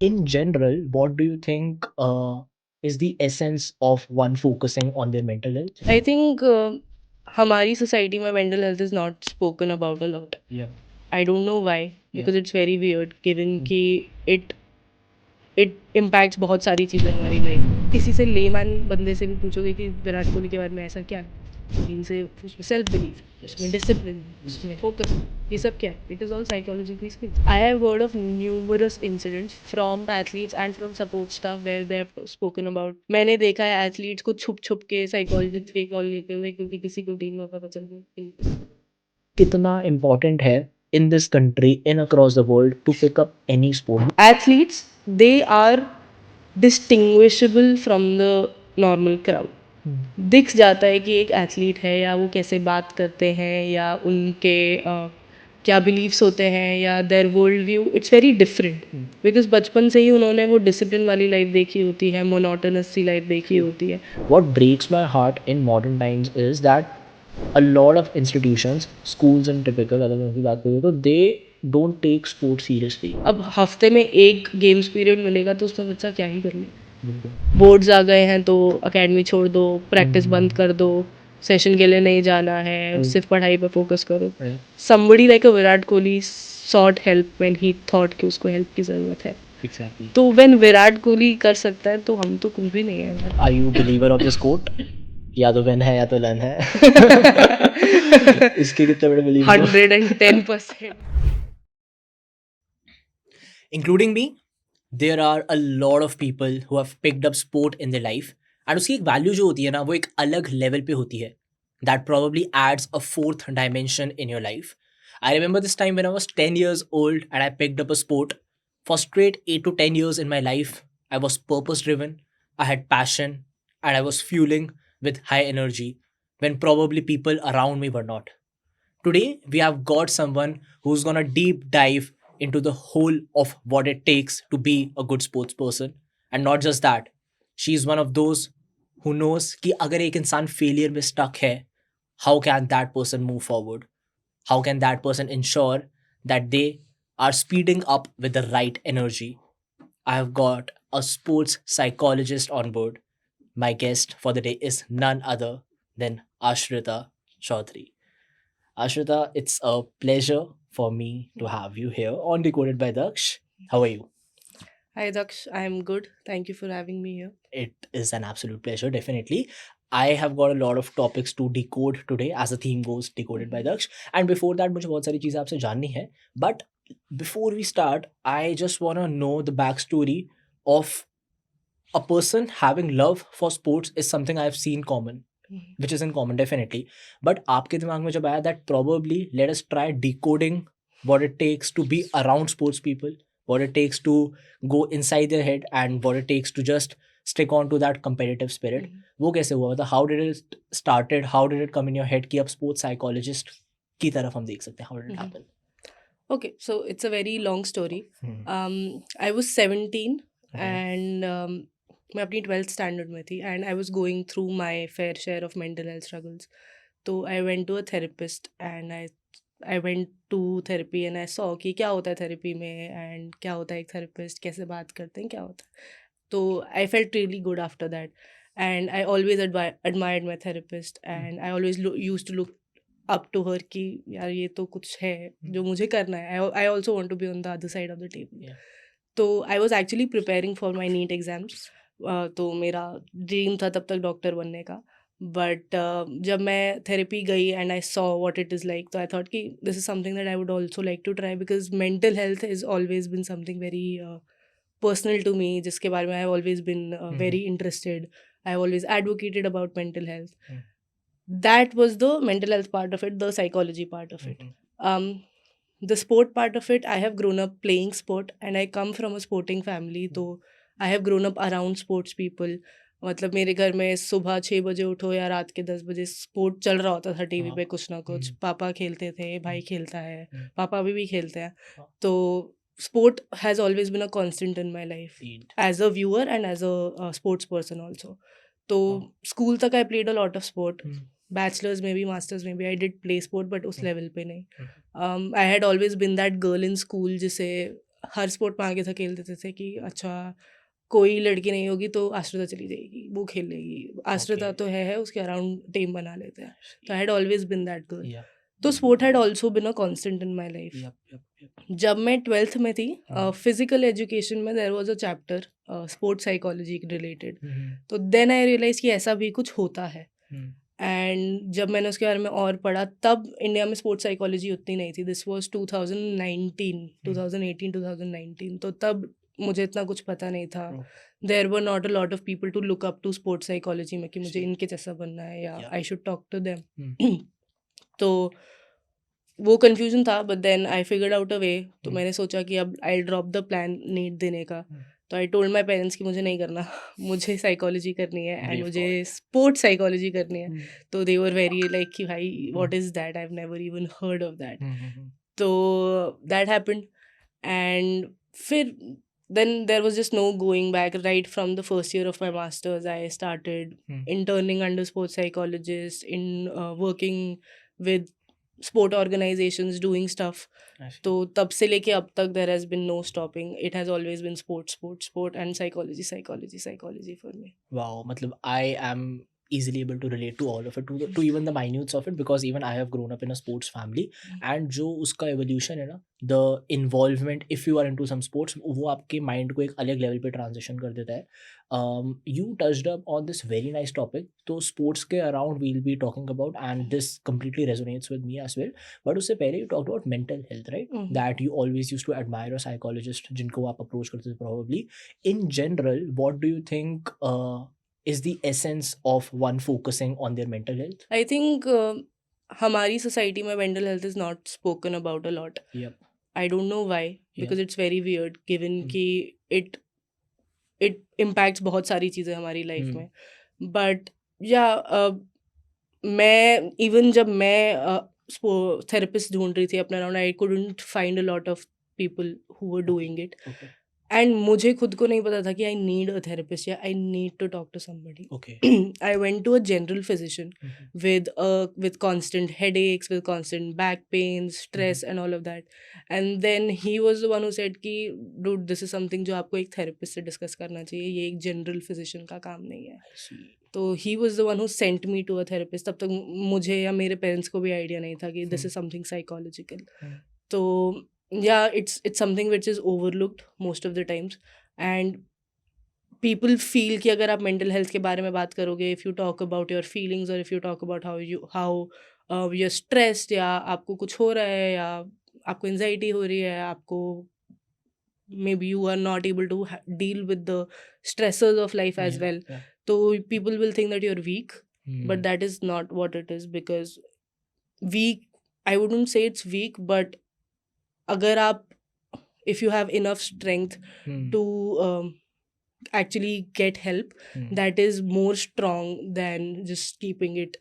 In general, what do you think is the essence of one focusing on their mental health? I think हमारी society में mental health is not spoken about a lot. Yeah. I don't know why, Yeah. because it's very weird given कि it impacts बहुत सारी चीज़ें हमारी life. किसी से layman बंदे से भी पूछोगे कि विराट कोहली के बारे में ऐसा क्या है, इनसे उसमें सेल्फ बिलीफ, उसमें डिसिप्लिन, उसमें फोकस, ये सब क्या है? It is all psychologically skills. I have heard of numerous incidents from athletes and from support staff where they have spoken about। मैंने देखा है एथलीट्स को छुप छुप के साइकोलॉजिस्ट पे कॉल लेते हुए क्योंकि किसी को टीम में पता चल गया। कितना important है in this country and across the world to pick up any sport? Athletes, they are distinguishable from the normal crowd। दिख जाता है कि एक एथलीट है, या वो कैसे बात करते हैं, या उनके क्या बिलीव्स होते हैं, या there world view, it's very different. Because बचपन से ही उन्होंने वो डिसिप्लिन वाली लाइफ देखी होती है, मोनोटोनस सी लाइफ देखी होती है। What breaks my heart in modern times is that a lot of institutions, schools and typical अगर मैं उनकी बात करूँ तो they don't take sports seriously. अब हफ्ते में एक गेम्स पीरियड मिलेगा तो उसमें बच्चा क्या ही कर ले। बोर्ड्स आ गए हैं तो अकेडमी छोड़ दो, प्रैक्टिस बंद कर दो, सेशन के लिए नहीं जाना है, सिर्फ पढ़ाई पे फोकस करो। Somebody like a Virat Kohli sought help when he thought कि उसको हेल्प की ज़रूरत है। Exactly. तो व्हेन विराट कोहली कर सकता है तो हम तो कुछ भी नहीं है। Are you believer of this quote? या तो विन है या तो लन है। इसके कितने बड़े believer हो? 110%। Including me, there are a lot of people who have picked up sport in their life and उसकी एक वैल्यू जो होती है ना वो एक अलग लेवल पे होती है that probably adds a fourth dimension in your life. I remember this time when I was 10 years old and I picked up a sport. For straight 8 to 10 years in my life, I was purpose driven, I had passion, and I was fueling with high energy when probably people around me were not. Today, we have got someone who's gonna deep dive into the whole of what it takes to be a good sports person. And not just that, she's one of those who knows कि अगर एक इंसान failure में stuck है, how can that person move forward? How can that person ensure that they are speeding up with the right energy? I have got a sports psychologist on board. My guest for the day is none other than Ashrita Chaudhary. Ashrita, it's a pleasure for me to have you here on Decoded by Daksh. How are you? Hi Daksh, I am good. Thank you for having me here. It is an absolute pleasure, definitely. I have got a lot of topics to decode today as the theme goes Decoded by Daksh. And before that, मुझे बहुत सारी चीज़ें आपसे जाननी है. But before we start, I just want to know the backstory of a person having love for sports is something I've seen common. Which is in common definitely, but आपके दिमाग में जब आया that probably let us try decoding what it takes to be around sports people, what it takes to go inside their head and what it takes to just stick on to that competitive spirit. वो कैसे हुआ, मतलब how did it started, how did it come in your head कि अब sports psychologist की तरफ हम देख सकते हैं, how did it happen? Okay, so it's a very long story. I was 17 and मैं अपनी 12th स्टैंडर्ड में थी and I was going through my fair share of mental health struggles. तो I went to a therapist and I went to therapy and I saw कि क्या होता है therapy में एंड क्या होता है एक थेरेपिस्ट, कैसे बात करते हैं, क्या होता है। तो I felt really good after that and I always admired my therapist and I always use to look up to her कि यार ये तो कुछ है जो मुझे करना है। I also want to be on the other side of the table. तो I was actually preparing for my NEET exams. तो मेरा ड्रीम था तब तक डॉक्टर बनने का। बट जब मैं थेरेपी गई and I saw what it is like, तो आई थॉट कि this is something that I would also like to try because mental health is always been something very personal to me, जिसके बारे में I have always been very interested. I have always advocated about mental health. That was the mental health part of it, the psychology part of it. The sport part of it, I have grown up playing sport and I come from a sporting family, तो I have grown up around sports people. मतलब मेरे घर में सुबह 6 बजे उठो या रात के 10 बजे स्पोर्ट चल रहा होता था टीवी पे कुछ ना कुछ। पापा खेलते थे, भाई खेलता है, पापा अभी भी खेलते हैं। तो sport has always been a constant in my life as a viewer and as a sports person also. तो स्कूल तक I played a lot of sport, bachelors में भी मास्टर्स में भी I did play sport, but उस level पे नहीं। आई had always been that girl in school जिसे हर स्पोर्ट में आगे धकेल देते थे कि अच्छा कोई लड़की नहीं होगी तो आश्रिता चली जाएगी, वो खेल लेगी, आश्रिता Okay. तो है उसके अराउंड टीम बना लेते हैं. तो I had always been that girl. Yeah. तो sport had also been a constant in my life. Yep. जब मैं 12th में थी, हम्म. फिजिकल एजुकेशन में there was a chapter sports psychology related. Hmm. तो देन आई रियलाइज कि ऐसा भी कुछ होता है. हम्म. एंड जब मैंने उसके बारे में और पढ़ा तब इंडिया में स्पोर्ट्स साइकोलॉजी उतनी नहीं थी. This was 2018 2019. तो तब मुझे इतना कुछ पता नहीं था. True. There were not a lot of people to look up to sports psychology में कि मुझे Sure. इनके जैसा बनना है या Yeah. I should talk to them. Hmm. तो वो कन्फ्यूजन था. But then I figured out a way. तो हम्म. मैंने सोचा कि अब I drop the plan NEET देने का. हम्म. तो आई टोल्ड माई पेरेंट्स कि मुझे नहीं करना. मुझे साइकोलॉजी करनी है एंड Brave मुझे call. स्पोर्ट्स साइकोलॉजी करनी है. हम्म. तो दे वर वेरी लाइक कि भाई what is that, I have never even heard of that. Hmm. तो दैट हैपेंड. एंड फिर then there was just no going back. Right from the first year of my masters I started hmm. interning under sports psychologists in working with sport organizations doing stuff. I see. तो तब से लेके अब तक there has been no stopping. It has always been sport and psychology for me. Wow, matlab I am easily able to relate to all of it, to even the minutes of it, because even I have grown up in a sports family. And जो उसका evolution है ना, the involvement, if you are into some sports, वो आपके mind को एक अलग level पे transition कर देता है. You touched up on this very nice topic. तो sports के around we'll be talking about, and this completely resonates with me as well. But उससे पहले you talked about mental health, right? That you always used to admire a psychologist जिनको आप approach करते थे probably. In general, what do you think is the essence of one focusing on their mental health? I think हमारी society में mental health is not spoken about a lot. Yep. I don't know why, because it's very weird given कि it impacts बहुत सारी चीज़ें हमारी life में. But yeah, मैं even जब मैं therapist ढूंढ रही थी अपने around, I couldn't find a lot of people who were doing it. Okay. And मुझे खुद को नहीं पता था कि आई नीड अ थेरेपिस्ट या I need to talk to somebody. Okay. I went to a general physician with constant headaches, with constant back pains, stress and all of that. And then he was the one who said कि dude, this is something जो आपको एक therapist से discuss करना चाहिए, ये एक general physician का काम नहीं है. I see. तो he was the one who sent me to a therapist. तब तक मुझे या मेरे पेरेंट्स को भी आइडिया नहीं था कि दिस इज समथिंग साइकोलॉजिकल. तो yeah, it's something which is overlooked most of the times. And people feel कि अगर आप mental health के बारे में बात करोगे, if you talk about your feelings or if you talk about how you're stressed, या आपको कुछ हो रहा है या आपको anxiety हो रही है, आपको maybe you are not able to deal with the stressors of life as well. So people will think that you're weak, but that is not what it is. Because weak, I wouldn't say it's weak, but अगर आप if you have enough strength to actually get help, that is more strong than just keeping it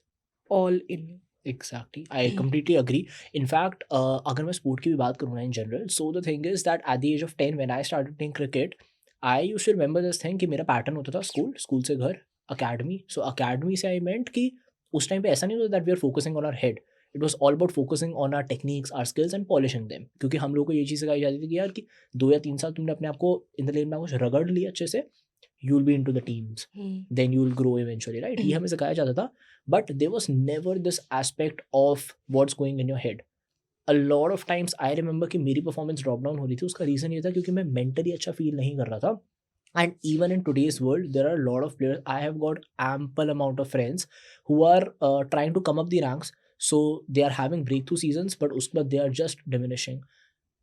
all in you. Exactly. I completely agree. In fact, अगर मैं sport की भी बात करूँ ना in general, so the thing is that at the age of 10 when I started playing cricket, I used to remember this thing कि मेरा pattern होता था school से घर, academy. So academy से I meant कि उस time पे ऐसा नहीं होता that we are focusing on our head. It was all about focusing on our techniques, our skills and polishing them. क्योंकि हम लोग को ये चीज़ सिखाई जाती थी कि यार कि 2 या 3 साल तुमने अपने आप को in the lane में कुछ रगड़ लिया अच्छे से, you'll be into the teams. Then you'll grow eventually, right? ये हमें सिखाया जाता था. But there was never this aspect of what's going in your head. A lot of times I remember कि मेरी performance drop down हो रही थी. उसका reason ये था क्योंकि मैं mentally अच्छा feel नहीं कर रहा था. And even in today's world, there are a lot of players. I have got ample amount of friends who are trying to come up the ranks. So they are having breakthrough seasons, but उसके बाद they are just diminishing.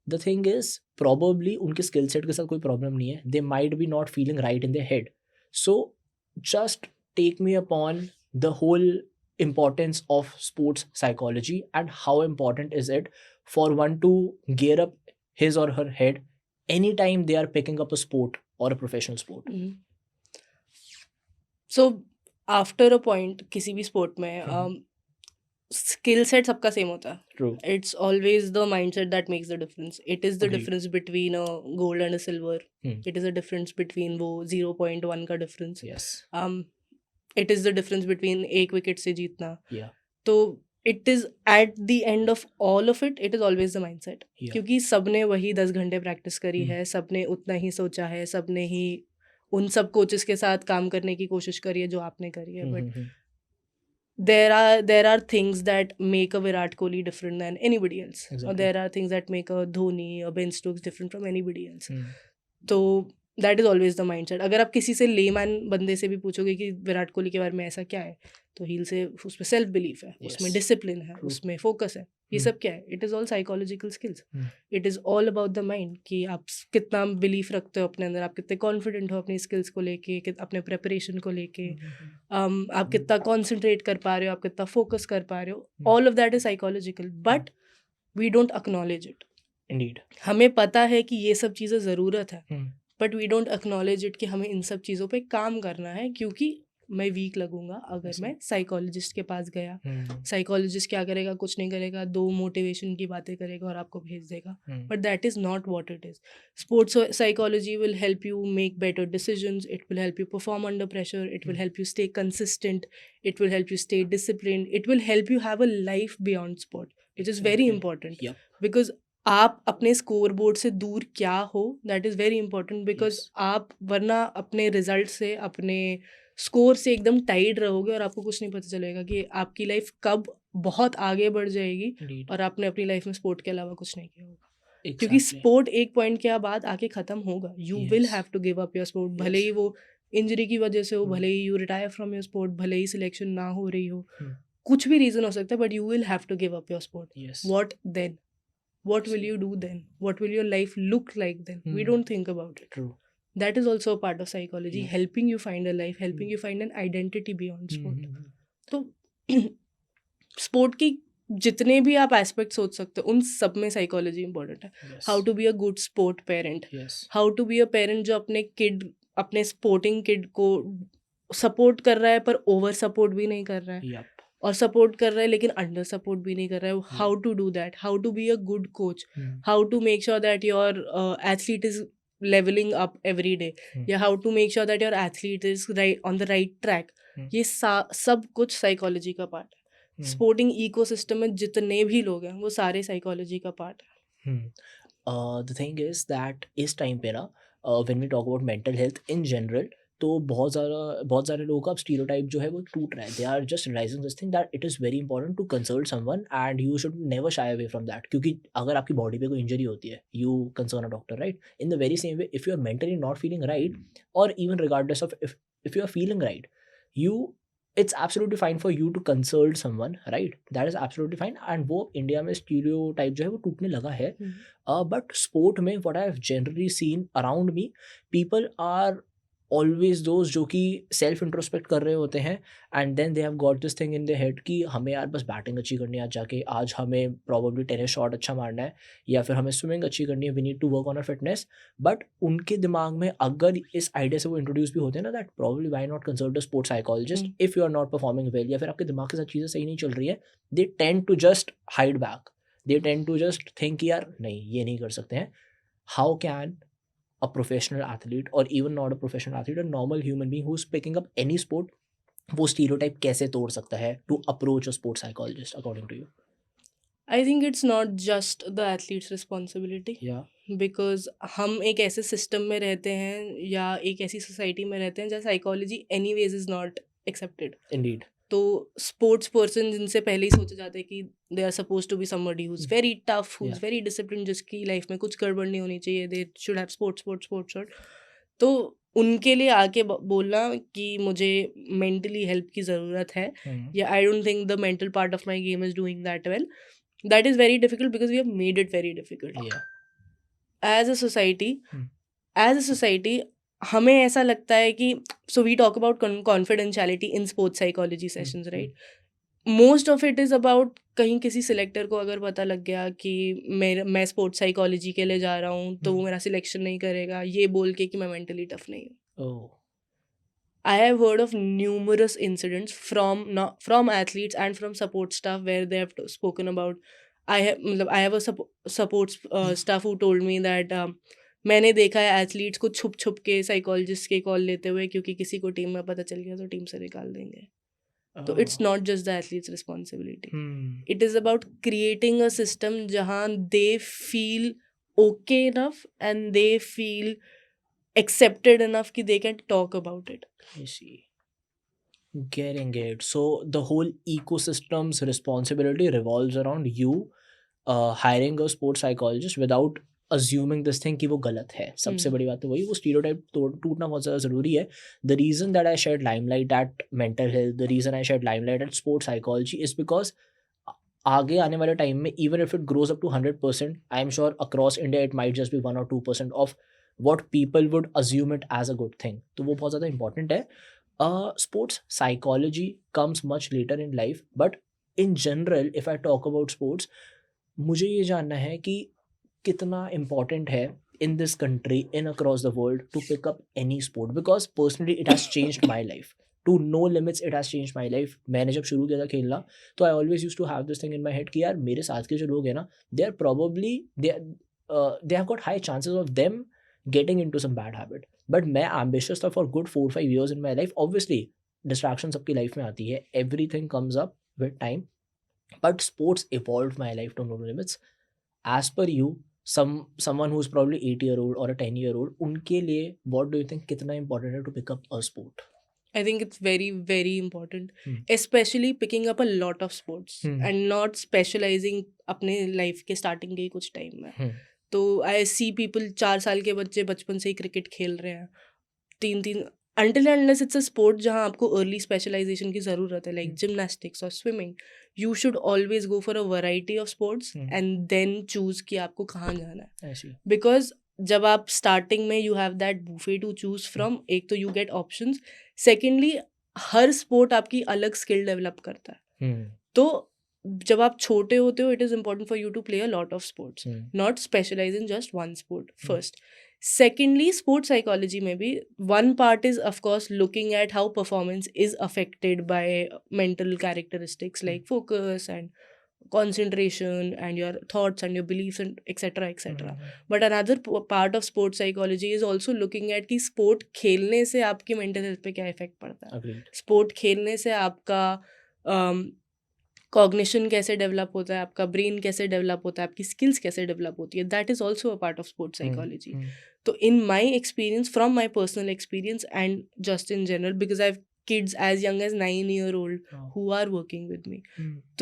The thing is, probably उनके skill set के साथ कोई problem नहीं है. They might be not feeling right in their head. So just take me upon the whole importance of sports psychology and how important is it for one to gear up his or her head anytime they are picking up a sport or a professional sport. So after a point किसी भी sport में skill set सबका same होता है. True. It's always the mindset that makes the difference. It is the Agreed. difference between a gold and a silver. It is the difference between वो 0.1 का difference. Yes. It is the difference between एक wicket से जीतना. Yeah. तो it is at the end of all of it is always the mindset. Yeah. क्योंकि सबने वही 10 घंटे प्रैक्टिस करी Hmm. है, सबने उतना ही सोचा है, सबने ही उन सब कोचेस के साथ काम करने की कोशिश करी है जो आपने करी है. But there are things that make a Virat Kohli different than anybody else. Or Exactly. there are things that make a Dhoni or Ben Stokes different from anybody else. Hmm. तो that is always the mindset. अगर आप किसी से layman बंदे से भी पूछोगे कि विराट कोहली के बारे में ऐसा क्या है, तो हील से उसमें सेल्फ बिलीफ है, उसमें Yes. डिसिप्लिन है, True. उसमें फोकस है. ये सब क्या है? It is all psychological skills. It is all about the mind कि आप कितना बिलीफ रखते हो अपने अंदर, आप कितने कॉन्फिडेंट हो अपनी स्किल्स को लेके, अपने प्रेपरेशन को लेके, आप कितना कॉन्सेंट्रेट कर पा रहे हो, आप कितना फोकस कर पा रहे हो. All of that is psychological, but we don't acknowledge it. Indeed. हमें पता है कि ये सब चीज़ें ज़रूरत है, Hmm. But we don't acknowledge it कि हमें इन सब चीज़ों पे काम करना है. क्योंकि मैं वीक लगूंगा अगर Yes. मैं साइकोलॉजिस्ट के पास गया. Hmm. साइकोलॉजिस्ट क्या करेगा? कुछ नहीं करेगा, 2 मोटिवेशन की बातें करेगा और आपको भेज देगा. Hmm. But that is not what it is. Sports psychology will help you make better decisions, it will help you perform under pressure, it will help you stay consistent, it will help you stay discipline, it will help you have a life beyond sport, which is very Exactly. Important. Yep. Because आप अपने score board से दूर क्या हो, that is very important. Because Yes. आप वरना अपने result से, अपने स्कोर से एकदम टाइड रहोगे और आपको कुछ नहीं पता चलेगा कि आपकी लाइफ कब बहुत आगे बढ़ जाएगी Indeed. और आपने अपनी लाइफ में स्पोर्ट के अलावा कुछ नहीं किया होगा. क्योंकि Exactly. स्पोर्ट एक पॉइंट के बाद आके ख़त्म होगा. You will Yes. Have to give up your sport. भले Yes. ही वो इंजरी की वजह से हो, Hmm. भले ही you retire from your sport, भले ही सिलेक्शन ना हो रही हो, Hmm. कुछ भी रीज़न हो सकता है, but you will have to give up your sport. Yes. What then? What will you do then? What will your life look like then? We Hmm. don't think about it. True. That is also a part of psychology, Yeah. helping you find a life, helping Hmm. you find an identity beyond sport. Hmm. तो sport की जितने भी आप aspect सोच सकते हो, उन सब में साइकोलॉजी इंपॉर्टेंट है. Yes. How to be a good sport parent, Yes. How to be a parent जो अपने स्पोर्टिंग किड को सपोर्ट कर रहा है पर ओवर सपोर्ट भी नहीं कर रहा है, Yep. और सपोर्ट कर रहा है लेकिन अंडर सपोर्ट भी नहीं कर रहा है. Yeah. How to do that, how to be a good coach, Hmm. How to make sure that your athlete is levelling up every day, Hmm. या how to make sure that your athlete is right on the right track. Hmm. ये सब कुछ psychology का part है. Hmm. Sporting ecosystem में जितने भी लोग हैं वो सारे साइकोलॉजी का पार्ट है. Hmm. The thing is that इस टाइम पे ना when we talk about mental health in general, तो बहुत सारे लोगों का अब स्टीरियोटाइप जो है वो टूट रहा है. They are just realising this thing that it is very important to consult someone and you should never shy away from that. क्योंकि अगर आपकी बॉडी पे कोई इंजरी होती है, you concern a doctor, right? In the very same way, if you are mentally not feeling right, और even regardless of if you are feeling right, it's absolutely fine for you to consult someone, right? That is absolutely fine. And वो India में stereotype जो है वो टूटने लगा है. But sport में what I have generally seen around me, people are always those जो कि सेल्फ इंट्रोस्पेक्ट कर रहे होते हैं, and then they have got this thing in the head कि हमें यार बस बैटिंग अच्छी करनी है आज जाके, आज हमें प्रॉब्ली टेनिस शॉट अच्छा मारना है, या फिर हमें स्विमिंग अच्छी करनी है, we need to work on our fitness. But उनके दिमाग में अगर इस आइडिया से वो इंट्रोड्यूस भी होते हैं ना, that probably why not consult a sports psychologist if you are not performing well, या फिर आपके दिमाग के साथ चीज़ें सही नहीं चल रही है, they tend to just hide back, they tend to just think यार नहीं ये नहीं कर सकते हैं. How can a professional athlete, or even not a professional athlete, a normal human being who's picking up any sport, वो stereotype कैसे तोड़ सकता है to approach a sports psychologist according to you? I think it's not just the athlete's responsibility. Yeah. Because हम एक ऐसे system में रहते हैं या एक ऐसी सोसाइटी में रहते हैं जहाँ psychology anyways is not accepted. Indeed. तो स्पोर्ट्स पर्सन जिनसे पहले ही सोचा जाता है कि they are suppose to be somebody who is very tough, who is very discipline, जिसकी लाइफ में कुछ गड़बड़ नहीं होनी चाहिए, दे शुड हैव स्पोर्ट्स. तो उनके लिए आके बोलना कि मुझे मेंटली हेल्प की ज़रूरत है, या I don't think the mental part of my game is doing that well, that is very difficult because we have made it very difficult. Yeah. As a society हमें ऐसा लगता है कि so we talk about confidentiality in sports psychology sessions, right? Most of it is about कहीं किसी selector को अगर पता लग गया कि मैं स्पोर्ट्स साइकोलॉजी के लिए जा रहा हूँ तो वो मेरा सिलेक्शन नहीं करेगा, ये बोल के कि मैं मेंटली टफ नहीं हूँ. Oh. I have heard of numerous incidents from athletes and from support staff where they have spoken about. I have a support staff who told me that मैंने देखा है एथलीट्स को छुप के साइकोलॉजिस्ट के call लेते हुए, क्योंकि किसी को टीम में पता चल गया तो टीम से निकाल देंगे. तो it's not just the athlete's responsibility. Hmm. It is about creating a system jahan they feel okay enough and they feel accepted enough ki they can talk about it. I see. Getting it. So the whole ecosystem's responsibility revolves around you hiring a sports psychologist without assuming this thing कि वो गलत है. सबसे बड़ी बात तो वही, वो stereotype टूटना बहुत ज़्यादा ज़रूरी है. The reason that I shed limelight at mental health, the reason I shed limelight at sports psychology is because आगे आने वाले टाइम में even if it grows up to 100%, I am sure across India it might just be 1 or 2% of what people would assume it as a good thing. तो वो बहुत ज़्यादा important है. Sports psychology comes much later in life, but in general, if I talk about sports, मुझे ये जानना है कि कितना important है in this country, in across the world, to pick up any sport, because personally it has changed my life. To no limits it has changed my life. मैंने जब शुरू किया था खेलना, तो I always used to have this thing in my head कि यार मेरे साथ के जो लोग हैं ना, they are probably they have got high chances of them getting into some bad habit. But मैं ambitious था for good 4-5 years in my life. Obviously distraction सबकी life में आती है, everything comes up with time, but sports evolved my life to no limits. As per you, someone who's probably 8-year-old or a 10-year-old, उनके लिए what do you think कितना important है to pick up a sport? I think it's very, very important, Hmm. especially picking up a lot of sports Hmm. and not specializing अपने life के starting के ही कुछ time में. Hmm. तो I see people 4 साल के बच्चे बचपन से ही क्रिकेट खेल रहे हैं, 3-3 until and unless it's a sport जहाँ आपको early specialization की ज़रूरत है, like gymnastics or swimming, you should always go for a variety of sports and then choose कि आपको कहाँ जाना है. I see. Because जब आप स्टार्टिंग में you have that buffet to choose from, एक तो यू गेट ऑप्शंस, सेकेंडली हर स्पोर्ट आपकी अलग स्किल डेवलप करता है. तो जब आप छोटे होते हो, it is important for you to play a lot of sports, not specialise in just one sport first. Secondly sport psychology में भी one part is of course looking at how performance is affected by mental characteristics like focus and concentration and your thoughts and your beliefs and etc. But another part of sports psychology is also looking at कि sport खेलने से आपकी mental health पे क्या effect पड़ता है. sport खेलने से आपका cognition कैसे develop होता है, आपका brain कैसे develop होता है, आपकी skills कैसे develop होती है, that is also a part of sports psychology. So in my experience, from my personal experience and just in general, because I have kids as young as 9-year-old who are working with me,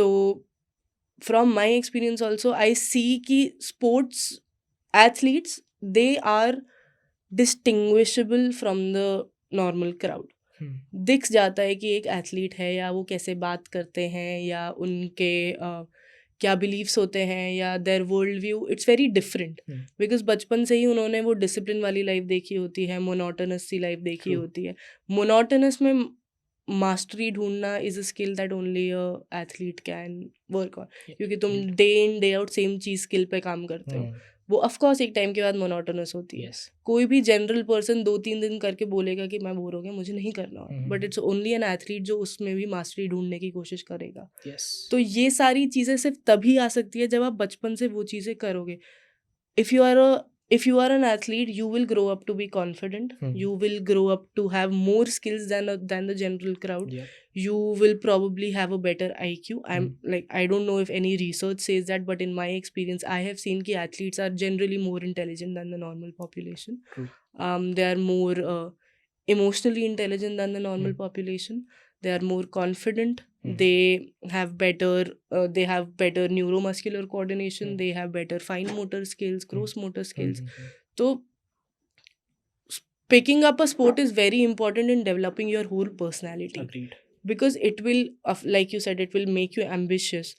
so from my experience also, I see कि sports athletes, they are distinguishable from the normal crowd. दिख जाता है कि एक athlete है, या वो कैसे बात करते हैं, या उनके क्या बिलीव्स होते हैं, या there world view, it's very different. Because बचपन से ही उन्होंने वो डिसिप्लिन वाली लाइफ देखी होती है, मोनोटोनस सी लाइफ देखी होती है. मोनोटोनस में मास्टरी ढूंढना is a skill that only a athlete can work on, क्योंकि तुम day in day out same चीज स्किल पे काम करते हो. वो ऑफकोर्स एक टाइम के बाद मोनोटोनस होती है. कोई भी जनरल पर्सन 2-3 दिन करके बोलेगा कि मैं बोर हो गया, मुझे नहीं करना, but it's only an athlete जो उसमें भी मास्टरी ढूंढने की कोशिश करेगा. तो ये सारी चीज़ें सिर्फ तभी आ सकती है जब आप बचपन से वो चीज़ें करोगे. If you are an athlete, you will grow up to be confident. You will grow up to have more skills than the general crowd. You will probably have a better IQ. I don't know if any research says that, but in my experience, I have seen that athletes are generally more intelligent than the normal population. They are more emotionally intelligent than the normal population. They are more confident. They have better neuromuscular coordination. They have better fine motor skills, gross motor skills. So picking up a sport is very important in developing your whole personality. Agreed. Because it will, like you said, it will make you ambitious.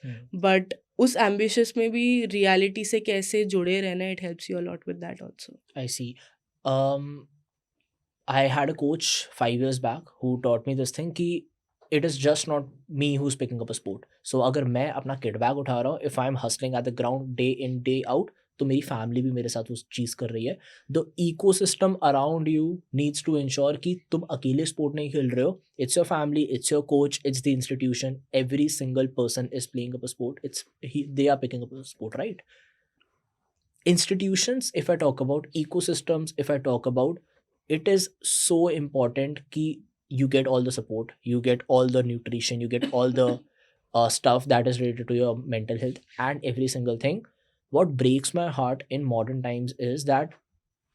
But उस ambitious में भी reality से कैसे जुड़े रहना, it helps you a lot with that also. I see. I had a coach 5 years back who taught me this thing कि it is just not me who's picking up a sport. So अगर मैं अपना kit bag उठा रहा हूँ, if I'm hustling at the ground day in day out, तो मेरी family भी मेरे साथ उस चीज़ कर रही है. The ecosystem around you needs to ensure कि तुम अकेले स्पोर्ट नहीं खेल रहे हो. It's your family, it's your coach, it's the institution. Every single person is playing up a sport. They are picking up a sport, right? Institutions, if I talk about ecosystems, if I talk about, it is so important कि you get all the support, you get all the nutrition, you get all the stuff that is related to your mental health and every single thing. What breaks my heart in modern times is that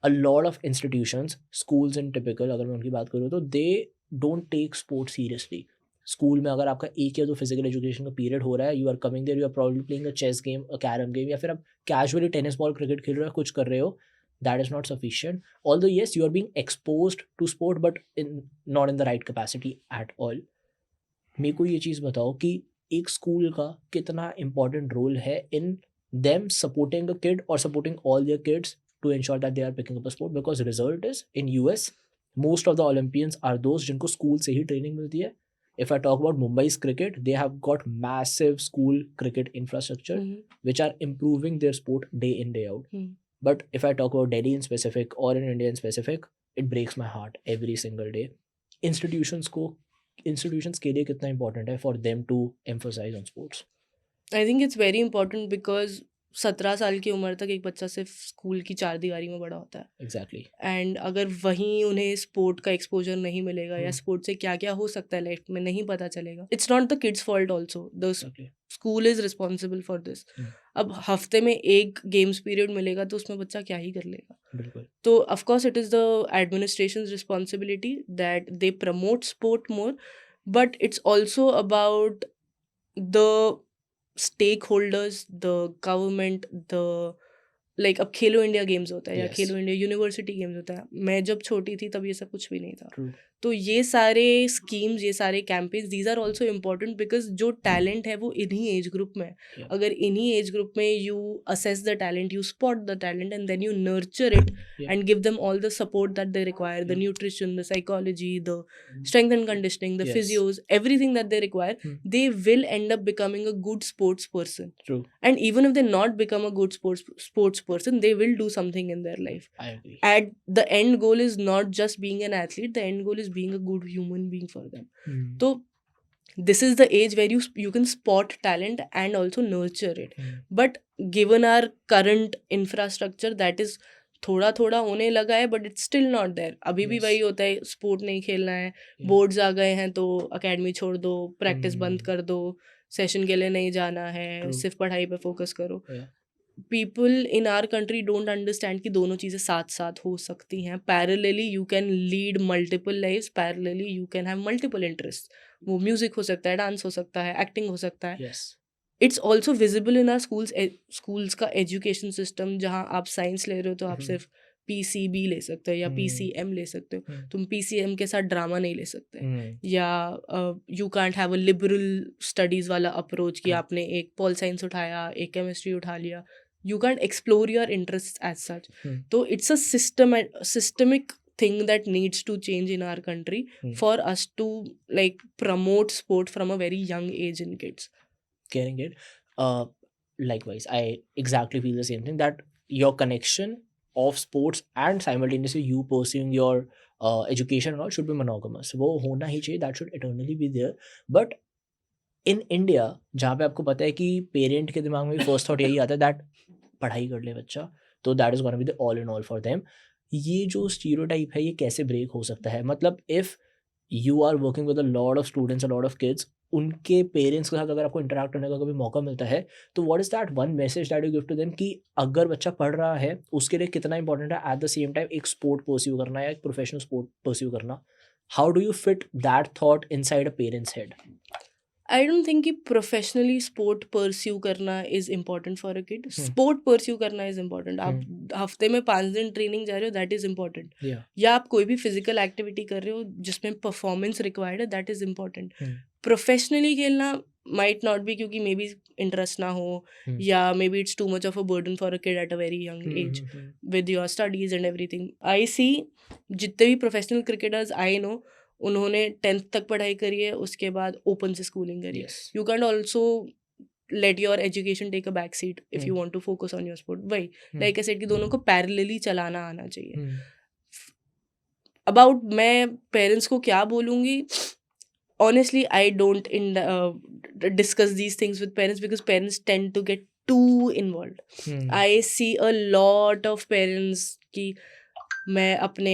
a lot of institutions, schools in typical, अगर मैं उनकी बात करूँ तो they don't take sports seriously. School में अगर आपका एक या दो फिजिकल एजुकेशन का पीरियड हो रहा है, you are coming there, you are probably playing a chess game, a carrom game, या फिर आप कैजुअली टेनिस बॉल क्रिकेट खेल रहे हो, कुछ कर रहे हो, that is not sufficient. Although yes, you are being exposed to sport, but not in the right capacity at all. मेरे को ये चीज़ बताओ कि एक स्कूल का कितना इम्पोर्टेंट रोल है इन them supporting a kid or supporting all their kids to ensure that they are picking up a sport, because result is in US most of the Olympians are those जिनको school से ही training मिलती है. If I talk about Mumbai's cricket, they have got massive school cricket infrastructure which are improving their sport day in day out. But if I talk about Delhi in specific or in India in specific, it breaks my heart every single day. Institutions के लिए कितना important है for them to emphasize on sports? I think it's very important because 17 साल की उम्र तक एक बच्चा सिर्फ स्कूल की चार दीवारी में बड़ा होता है. Exactly. एंड अगर वहीं उन्हें स्पोर्ट का एक्सपोजर नहीं मिलेगा या हम्म. स्पोर्ट से क्या क्या हो सकता है लाइफ में नहीं पता चलेगा, it's not the kids fault also, the Exactly. School is responsible for this. Hmm. अब हफ्ते में एक गेम्स पीरियड मिलेगा तो उसमें बच्चा क्या ही कर लेगा. बिल्कुल. तो of course it is the administration responsibility that they promote sport more, but it's also about the stakeholders, the government, the like अब खेलो इंडिया गेम्स होता है या Yes. खेलो इंडिया यूनिवर्सिटी गेम्स होता है. मैं जब छोटी थी तब ये सब कुछ भी नहीं था. True. तो ये सारे स्कीम्स, ये सारे campaigns, these are also important because जो टैलेंट है वो इन्हीं एज ग्रुप में है. Yeah. अगर इन्हीं एज ग्रुप में you assess the talent, you spot the talent and then you nurture it Yeah. and give them all the support that they require, the Yeah. nutrition, the psychology, the strength and conditioning, the Yes. physios, everything that they require, they will end up becoming a good sports person. True. And even if they not become a good sports person, they will do something in their life. I agree. At the end goal is not just being an athlete, the end goal is being a good human being for them. So this is the age where you can spot talent and also nurture it. But given our current infrastructure, that is थोड़ा थोड़ा होने लगा है, but it's still not there. अभी भी Yes. वही होता है, स्पोर्ट नहीं खेलना है, Yeah. बोर्ड्स आ गए हैं तो अकेडमी छोड़ दो, प्रैक्टिस बंद Hmm. कर दो, सेशन के लिए नहीं जाना है, True. सिर्फ पढ़ाई पे फोकस करो. Yeah. People in our country don't understand कि दोनों चीज़ें साथ साथ हो सकती हैं. Parallelly you can lead multiple lives, parallelly you can have multiple interest. वो म्यूजिक हो सकता है, डांस हो सकता है, एक्टिंग हो सकता है. Yes. It's also visible in are schools का एजुकेशन सिस्टम, जहाँ आप साइंस ले रहे हो तो आप सिर्फ PCB ले सकते हो या PCM ले सकते हो. तुम PCM के साथ ड्रामा नहीं ले सकते. या you can't have a liberal studies वाला अप्रोच कि आपने एक पॉल साइंस उठाया, एक केमिस्ट्री उठा लिया. You can't explore your interest as such. तो it's a systemic thing that needs to change in our country for us to like promote sport from a very young age in kids. Getting it. Likewise, I exactly feel the same thing, that your connection of sports and simultaneously you pursuing your education and all should be monogamous. वो होना ही चाहिए, that should eternally be there. But in India, जहाँ पे आपको पता है कि parent के दिमाग में भी फर्स्ट थॉट यही आता है that पढ़ाई कर ले बच्चा, तो that is gonna be the all in all for them. ये जो स्टीरियोटाइप है ये कैसे ब्रेक हो सकता है? मतलब if you are working with a lot of students, a lot of kids, उनके पेरेंट्स के साथ अगर आपको इंटरेक्ट करने का कभी मौका मिलता है, तो what is that one message that you give to them कि अगर बच्चा पढ़ रहा है उसके लिए कितना इंपॉर्टेंट है एट द सेम टाइम एक स्पोर्ट परस्यू करना या एक प्रोफेशनल स्पोर्ट परस्यू करना? How do you fit that thought inside a parents head? I don't think कि प्रोफेशनली स्पोर्ट परस्यू करना is important for a kid. Sport pursue करना is important. आप हफ्ते में 5 दिन ट्रेनिंग जा रहे हो, दैट इज इम्पॉर्टेंट. या आप कोई भी फिजिकल एक्टिविटी कर रहे हो जिसमें परफॉर्मेंस रिक्वायर्ड है, दैट इज इम्पॉर्टेंट. प्रोफेशनली खेलना माइट नॉट बी, क्योंकि मे बी इंटरेस्ट ना हो या may B it's too much of a burden for a kid at a very young age with your studies and everything. I see जितने भी professional cricketers I know, उन्होंने 10th तक पढ़ाई करी है, उसके बाद ओपन से स्कूलिंग करी है. You can also let your education take a back seat if you want to focus on your sport. वही लाइक आई सेड कि दोनों को पैरेलली चलाना आना चाहिए. अबाउट मैं पेरेंट्स को क्या बोलूँगी, honestly I don't discuss these things with parents because parents tend to get too involved. I see a lot of parents ki मैं अपने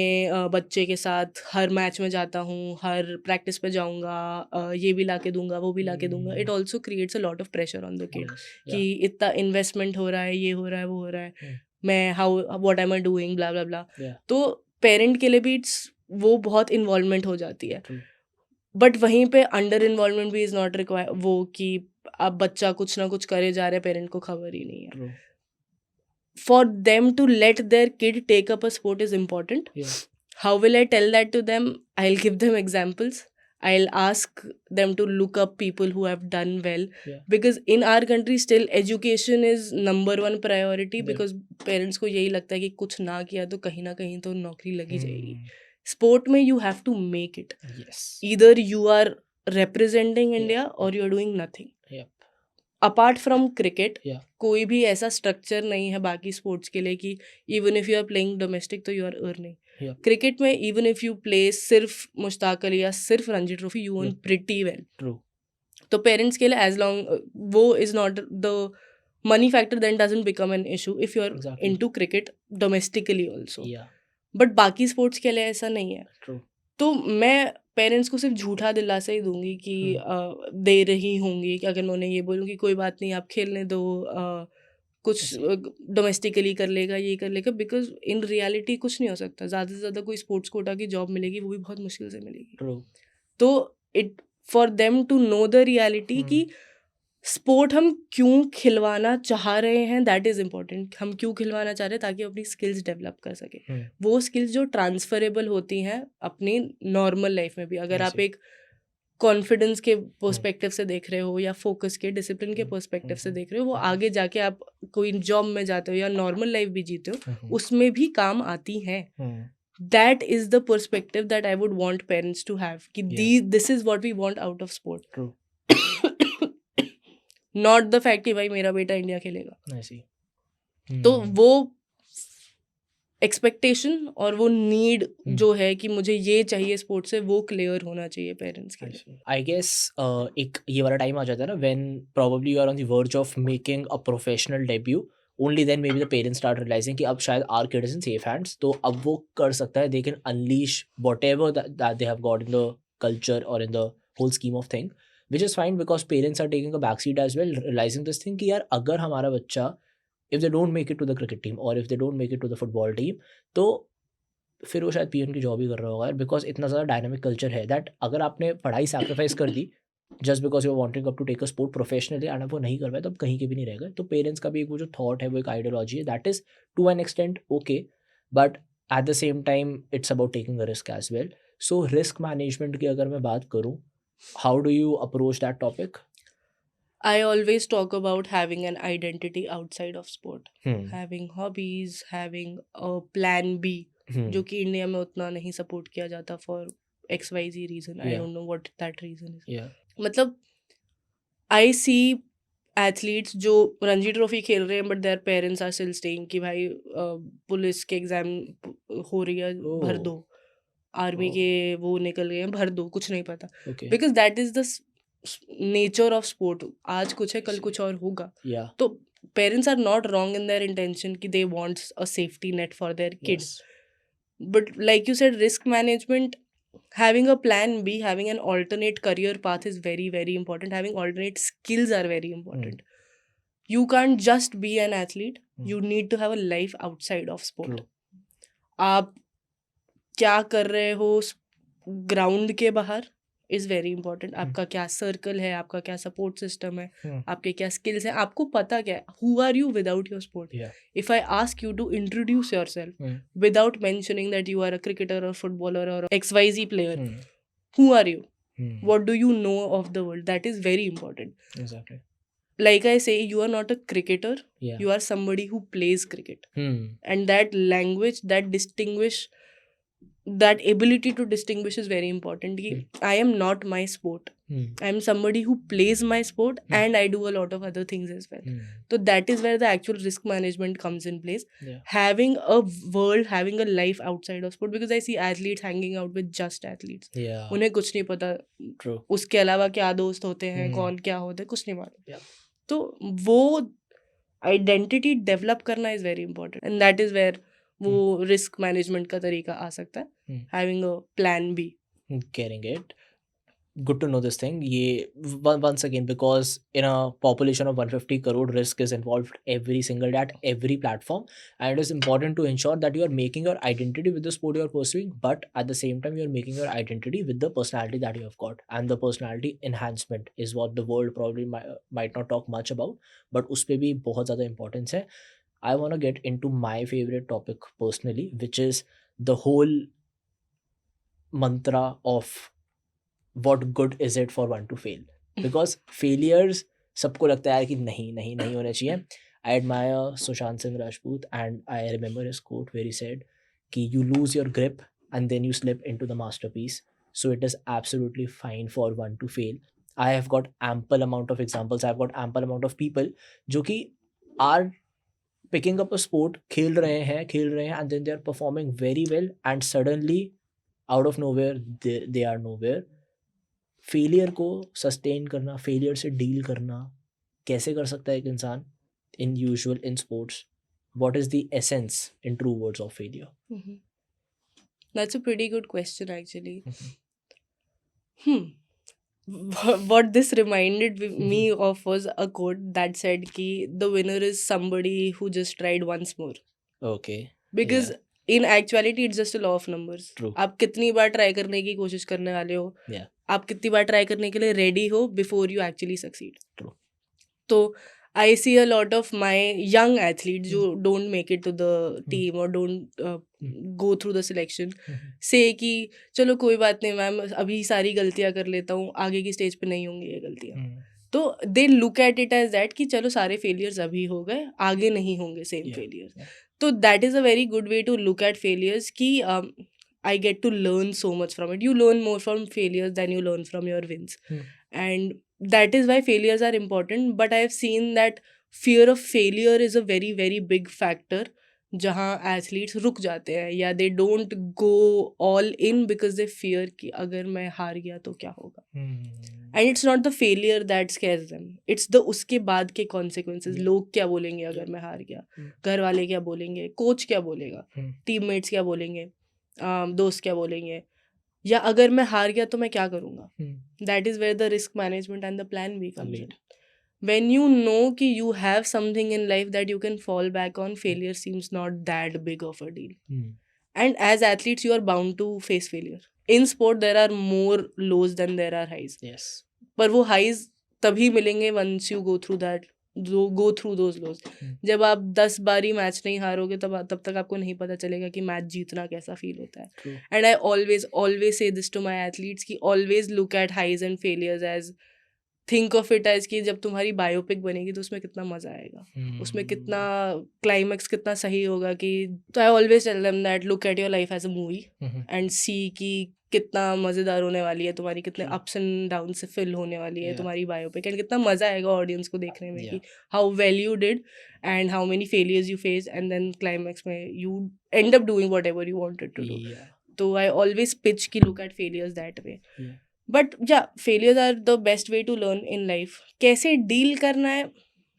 बच्चे के साथ हर मैच में जाता हूँ, हर प्रैक्टिस पे जाऊँगा, ये भी ला के दूंगा, वो भी ला के दूंगा. It also creates a lot of pressure on the kid कि इतना इन्वेस्टमेंट हो रहा है, ये हो रहा है, वो हो रहा है, मैं how what am I doing, blah blah blah. तो पेरेंट के लिए भी वो बहुत इन्वॉल्वमेंट हो जाती है. बट वहीं पे अंडर इन्वॉल्वमेंट भी इज नॉट रिक्वायर, वो कि अब बच्चा कुछ ना कुछ करे जा रहा है, पेरेंट को खबर ही नहीं है. For them to let their kid take up a sport is important. How will I tell that to them? I'll give them examples. I'll ask them to look up people who have done well. Because in our country still education is number one priority. Because parents को यही लगता है कि कुछ ना किया तो कहीं ना कहीं तो नौकरी लगी जाएगी. Sport में you have to make it. Either you are representing India or you are doing nothing. Apart from cricket कोई भी ऐसा स्ट्रक्चर नहीं है बाकी स्पोर्ट्स के लिए कि even if you are playing domestic तो यू आर अर्निंग. क्रिकेट में इवन इफ यू प्ले सिर्फ मुश्ताक अली या सिर्फ Ranji trophy, you earn pretty well. तो पेरेंट्स के लिए एज लॉन्ग वो is not the money factor, then doesn't become an issue if you are into cricket domestically also. But बाकी sports के लिए ऐसा नहीं है. तो मैं पेरेंट्स को सिर्फ झूठा दिलासा ही दूंगी कि दे रही होंगी कि अगर मैं उन्हें ये बोलूँ कि कोई बात नहीं आप खेलने दो, कुछ डोमेस्टिकली कर लेगा, ये कर लेगा. बिकॉज इन रियलिटी कुछ नहीं हो सकता. ज़्यादा से ज़्यादा कोई स्पोर्ट्स कोटा की जॉब मिलेगी, वो भी बहुत मुश्किल से मिलेगी. तो it for them to know the reality कि स्पोर्ट हम क्यों खिलवाना चाह रहे हैं, दैट इज़ इम्पोर्टेंट. हम क्यों खिलवाना चाह रहे हैं ताकि अपनी स्किल्स डेवलप कर सके. वो स्किल्स जो ट्रांसफरेबल होती हैं अपनी नॉर्मल लाइफ में भी. अगर आप एक कॉन्फिडेंस के पर्सपेक्टिव से देख रहे हो या फोकस के डिसिप्लिन के पर्सपेक्टिव से देख रहे हो, वो आगे जाके आप कोई जॉब में जाते हो या नॉर्मल लाइफ भी जीते हो, उसमें भी काम आती हैं. That is the perspective that I would want parents to have. कि this is what we want out of sport. Not the fact कि भाई मेरा बेटा इंडिया खेलेगा. तो वो एक्सपेक्टेशन और वो नीड जो है कि मुझे ये चाहिए स्पोर्ट्स से, वो क्लियर होना चाहिए पेरेंट्स के लिए. आई गेस एक ये वाला टाइम आ जाता है ना when probably you are on the verge of making a professional debut. Only then may be the parents start realizing कि अब शायद our kid is in safe hands, तो अब वो कर सकता है. They can unleash whatever that they have got in the culture और in the whole scheme of thing. Which is fine because parents are taking a backseat as well, realizing this thing कि यार अगर हमारा बच्चा if they don't make it to the cricket team or if they don't make it to the football team, तो फिर वो शायद PN की जॉब ही कर रहा होगा यार. बिकॉज इतना ज़्यादा डायनामिक कल्चर है दैट अगर आपने पढ़ाई सैक्रिफाइस कर दी just because you are wanting up to take a sport professionally and वो नहीं कर पाए तो अब कहीं के भी नहीं रहेगा. तो पेरेंट्स का भी एक वो जो थॉट है, वो एक आइडियोलॉजी है, that is to an extent okay, but at the same time it's about taking a risk as well. So risk management की अगर मैं बात करूँ, how do you approach that topic? I always talk about having an identity outside of sport. Having hobbies, having a plan B, जो कि India में उतना नहीं सपोर्ट किया जाता for XYZ reason. I don't know what that reason is. मतलब I see athletes जो Ranji trophy खेल रहे हैं but their parents are still staying कि भाई पुलिस के एग्जाम हो रही है, भर दो. आर्मी के वो निकल गए हैं, भर दो, कुछ नहीं पता. Because that is the nature of sport. आज कुछ है, कल कुछ और होगा. तो parents are not wrong in their intention कि they want a safety net for their kids. But like you said, risk management, having a plan B, having an alternate career path is very, very important. Having alternate skills are very important. You can't just be an athlete. You need to have a life outside of sport. आप क्या कर रहे हो ground के बाहर is very important. आपका क्या circle है, आपका क्या सपोर्ट सिस्टम है, आपके क्या स्किल्स हैं, आपको पता क्या है. Who are you without your sport? If I ask you to introduce your self without mentioning that you are a cricketer और फुटबॉलर और XYZ player, who are you? What do you know of the world? That is very important. Exactly. Like I say, you are not a cricketer. You are somebody who plays cricket. And that language, that ability to distinguish is very important. I am not my sport. I am somebody who plays my sport and I do a lot of other things as well. So that is where the actual risk management comes in place. Having a world, having a life outside of sport, because I see athletes hanging out with just athletes. उन्हें कुछ नहीं पता. True. उसके अलावा क्या दोस्त होते हैं, कौन क्या होता है, कुछ नहीं मालूम. तो वो आइडेंटिटी डेवलप करना is very important. And that is where वो रिस्क मैनेजमेंट का तरीका आ सकता है, having a plan B. Getting it. Good to know this thing. Once again, because in a population of 150 crore, risk is involved every single day at every platform, and it is important to ensure that you are making your identity with the sport you are pursuing, but at the same time you are making your identity with the personality that you have got, and the personality enhancement is what the world probably might not talk much about, but उसपे भी बहुत ज़्यादा importance है. I want to get into my favorite topic personally, which is the whole mantra of what good is it for one to fail, because failures सबको लगता है यार कि नहीं नहीं नहीं होने चाहिए. I admire Sushant Singh Rajput, and I remember his quote where he said कि you lose your grip and then you slip into the masterpiece, so it is absolutely fine for one to fail. I have got ample amount of examples, I have got ample amount of people जो कि are picking up a sport, खेल रहे हैं and then they are performing very well, and suddenly out of nowhere they are nowhere. Failure को sustain करना, failure से deal करना कैसे कर सकता है एक इंसान इन usual in sports? What is the essence in true words of failure? Mhm. That's a pretty good question, actually. What this reminded me of was a quote that said कि the winner is somebody who just tried once more. Okay, Because in actuality it's just a law of numbers. True. आप कितनी बार try करने की कोशिश करने वाले हो, Yeah. आप कितनी बार ट्राई करने के लिए रेडी हो before you actually succeed. True. तो I see a lot of my young athlete जो don't make it to the team और don't go through the selection से कि चलो कोई बात नहीं मैम, अभी सारी गलतियां कर लेता हूँ, आगे की स्टेज पे नहीं होंगी ये गलतियां. तो they look at it as that कि चलो सारे फेलियर्स अभी हो गए, आगे नहीं होंगे सेम फेलियर्स. तो that is a very good way to look at failures कि I get to learn so much from it. You learn more from failures than you learn from your wins. And that is why failures are important. But I have seen that fear of failure is a very, very big factor जहाँ athletes रुक जाते हैं या they don't go all in because they fear कि अगर मैं हार गया तो क्या होगा. And it's not the failure that scares them, it's the उसके बाद के कॉन्सिक्वेंसेज. लोग क्या बोलेंगे अगर मैं हार गया, घर वाले क्या बोलेंगे, कोच क्या बोलेगा, टीममेट्स क्या बोलेंगे, दोस्त क्या बोलेंगे, या अगर मैं हार गया तो मैं क्या करूँगा. That is where the risk management and the plan B comes in. When you know कि you have something in life that you can fall back on, failure seems not that big of a deal. And as athletes, you are bound to face failure. In sport, there are more lows than there are highs. Yes. पर वो highs तभी मिलेंगे once you go through that, go through those lows. जब आप 10 बारी match नहीं हारोगे तब तक आपको नहीं पता चलेगा कि मैच जीतना कैसा फील होता है. True. And I always say this to my athletes कि always look at highs and failures as think of it as कि जब तुम्हारी बायोपिक बनेगी तो उसमें कितना मजा आएगा, उसमें कितना क्लाइमैक्स कितना सही होगा. कि तो I always tell them that look at your life as a movie and see कि कितना मज़ेदार होने वाली है तुम्हारी, कितने अप्स एंड डाउन से फिल होने वाली है तुम्हारी बायोपिक, एंड कितना मज़ा आएगा ऑडियंस को देखने में कि how well you did and how many failures you face, and then climax में you end up doing whatever you wanted to do. तो आई ऑलवेज पिच की look at failures that way. But yeah failures are the best way to learn in life. कैसे deal करना है,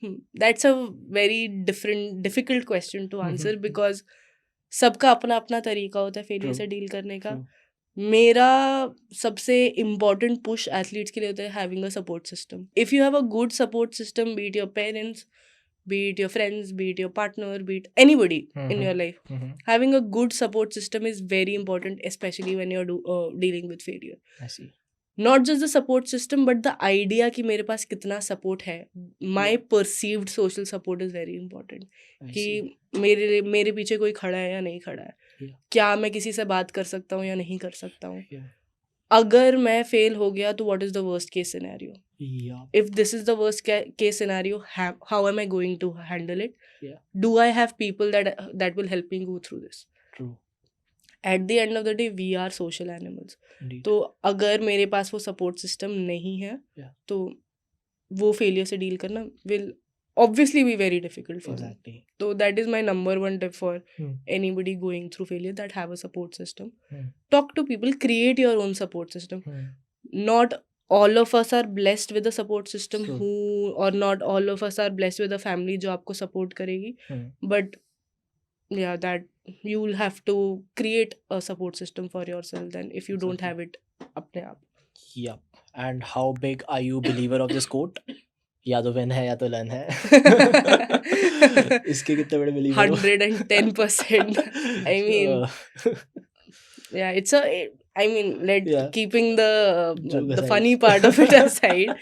that's a very difficult question to answer because सबका अपना अपना तरीका होता है फेलियर से डील करने का. मेरा सबसे इम्पॉर्टेंट पुश एथलीट्स के लिए होता है having a support system. If you have a good support system, B it your parents, be it your friends, be it your partner, be it anybody in your life, having a good support system is very important, especially when you're dealing with failure. I see. Not just the support system, but the idea कि मेरे पास कितना support है. My perceived social support is very important. कि मेरे पीछे कोई खड़ा है या नहीं खड़ा है, क्या मैं किसी से बात कर सकता हूँ या नहीं कर सकता हूँ. अगर मैं फेल हो गया तो what is the worst case scenario? If this is the worst case scenario, how am I going to handle it? Do I have people that will help me go through this? True. At the end of the day, we are social animals. तो अगर मेरे पास वो support system नहीं है तो वो failure से deal करना will obviously be very difficult for me. So that is my number one tip for anybody going through failure, that have a support system. Talk to people, create your own support system. Not all of us are blessed with a support system or not all of us are blessed with a family जो आपको support करेगी. But yeah, that you'll have to create a support system for yourself then if you don't Exactly. have it अपने आप. Yup. And how big are you believer of this quote? या तो win है या तो लन है. इसके कितने बड़े believer हो? 110%. I mean, yeah, it's a. I mean, Yeah. keeping the Joke aside. funny part of it aside,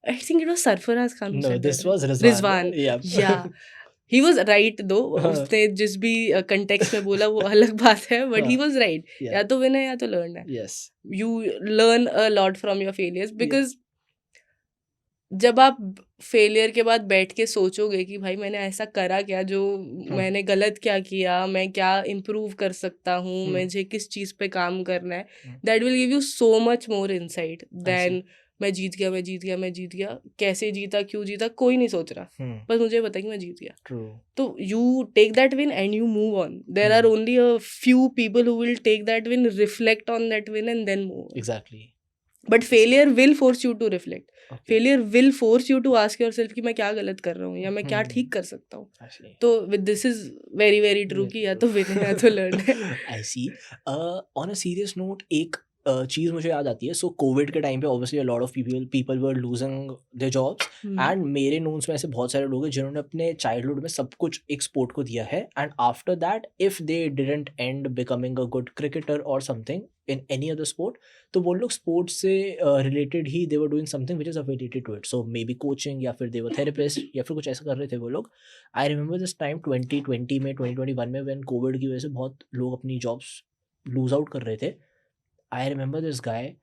I think it was Sarfaraz Khan who No, said this that, right? was Rizwan. Rizwan. Yeah. Yeah. He was right though. हाँ. उसने जिस भी context में बोला वो अलग बात है, but he हाँ. was right. Yeah. या तो win है या तो learn है. Yes. You learn a lot from your failures Yeah. because जब आप फेलियर के बाद बैठ के सोचोगे कि भाई मैंने ऐसा करा क्या, जो मैंने गलत क्या किया, मैं क्या इम्प्रूव कर सकता हूँ, मुझे किस चीज़ पे काम करना है, that will give you so much more insight than मैं जीत गया. कैसे जीता, क्यों जीता, कोई नहीं सोच रहा, बस मुझे पता कि मैं जीत गया. True. तो you take that win and you move on. There are only a few people who will take that win, reflect on that win and then move. Exactly. But failure will force you to reflect. Okay. Failure will force you to ask yourself कि मैं क्या गलत कर रहा हूँ या मैं क्या ठीक कर सकता हूँ. Actually. तो with this is very very true कि या तो विन है या तो लर्न है. I see. On a serious note, एक चीज़ मुझे याद आती है. सो कोविड के टाइम पे obviously a lot of people were losing their jobs, and मेरे नोन्स में ऐसे बहुत सारे लोग हैं जिन्होंने अपने चाइल्डहुड में सब कुछ एक स्पोर्ट को दिया है, and after that if they didn't end becoming a good cricketer और something in any other sport, तो वो लोग स्पोर्ट्स से रिलेटेड ही they were doing something which is affiliated to it. So may be coaching, या फिर दे वर therapist, या फिर कुछ ऐसा कर रहे थे वो लोग. आई रिमेंबर दिस टाइम 2020 में, 2021 में, व्हेन कोविड की वजह से बहुत लोग अपनी जॉब्स लूज आउट कर रहे थे. I remember this guy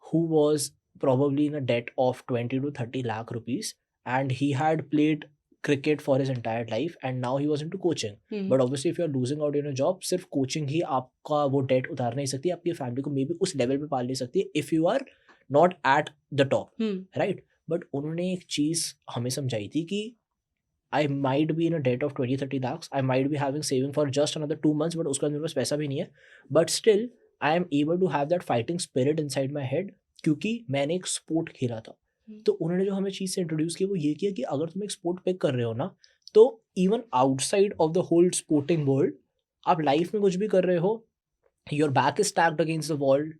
who was probably in a debt of 20 to 30 lakh rupees, and he had played cricket for his entire life, and now he was into coaching. But obviously if you are losing out in a job, सिर्फ coaching ही आपका वो debt उतार नहीं सकती, आपकी family को maybe उस level पे पाल नहीं सकती if you are not at the top, right? But उन्होंने एक चीज़ हमें समझाई थी कि I might be in a debt of 20-30 lakhs, I might be having saving for just another 2 months, but उसके बाद मेरे पास पैसा भी नहीं है, but still I am able to have that fighting spirit inside my head क्योंकि मैंने एक स्पोर्ट खेला था. तो उन्होंने जो हमें चीज़ से इंट्रोड्यूस किया वो ये किया कि अगर तुम एक स्पोर्ट पिक कर रहे हो ना, तो even outside of the whole sporting world, आप लाइफ में कुछ भी कर रहे हो, your back is stacked against the wall,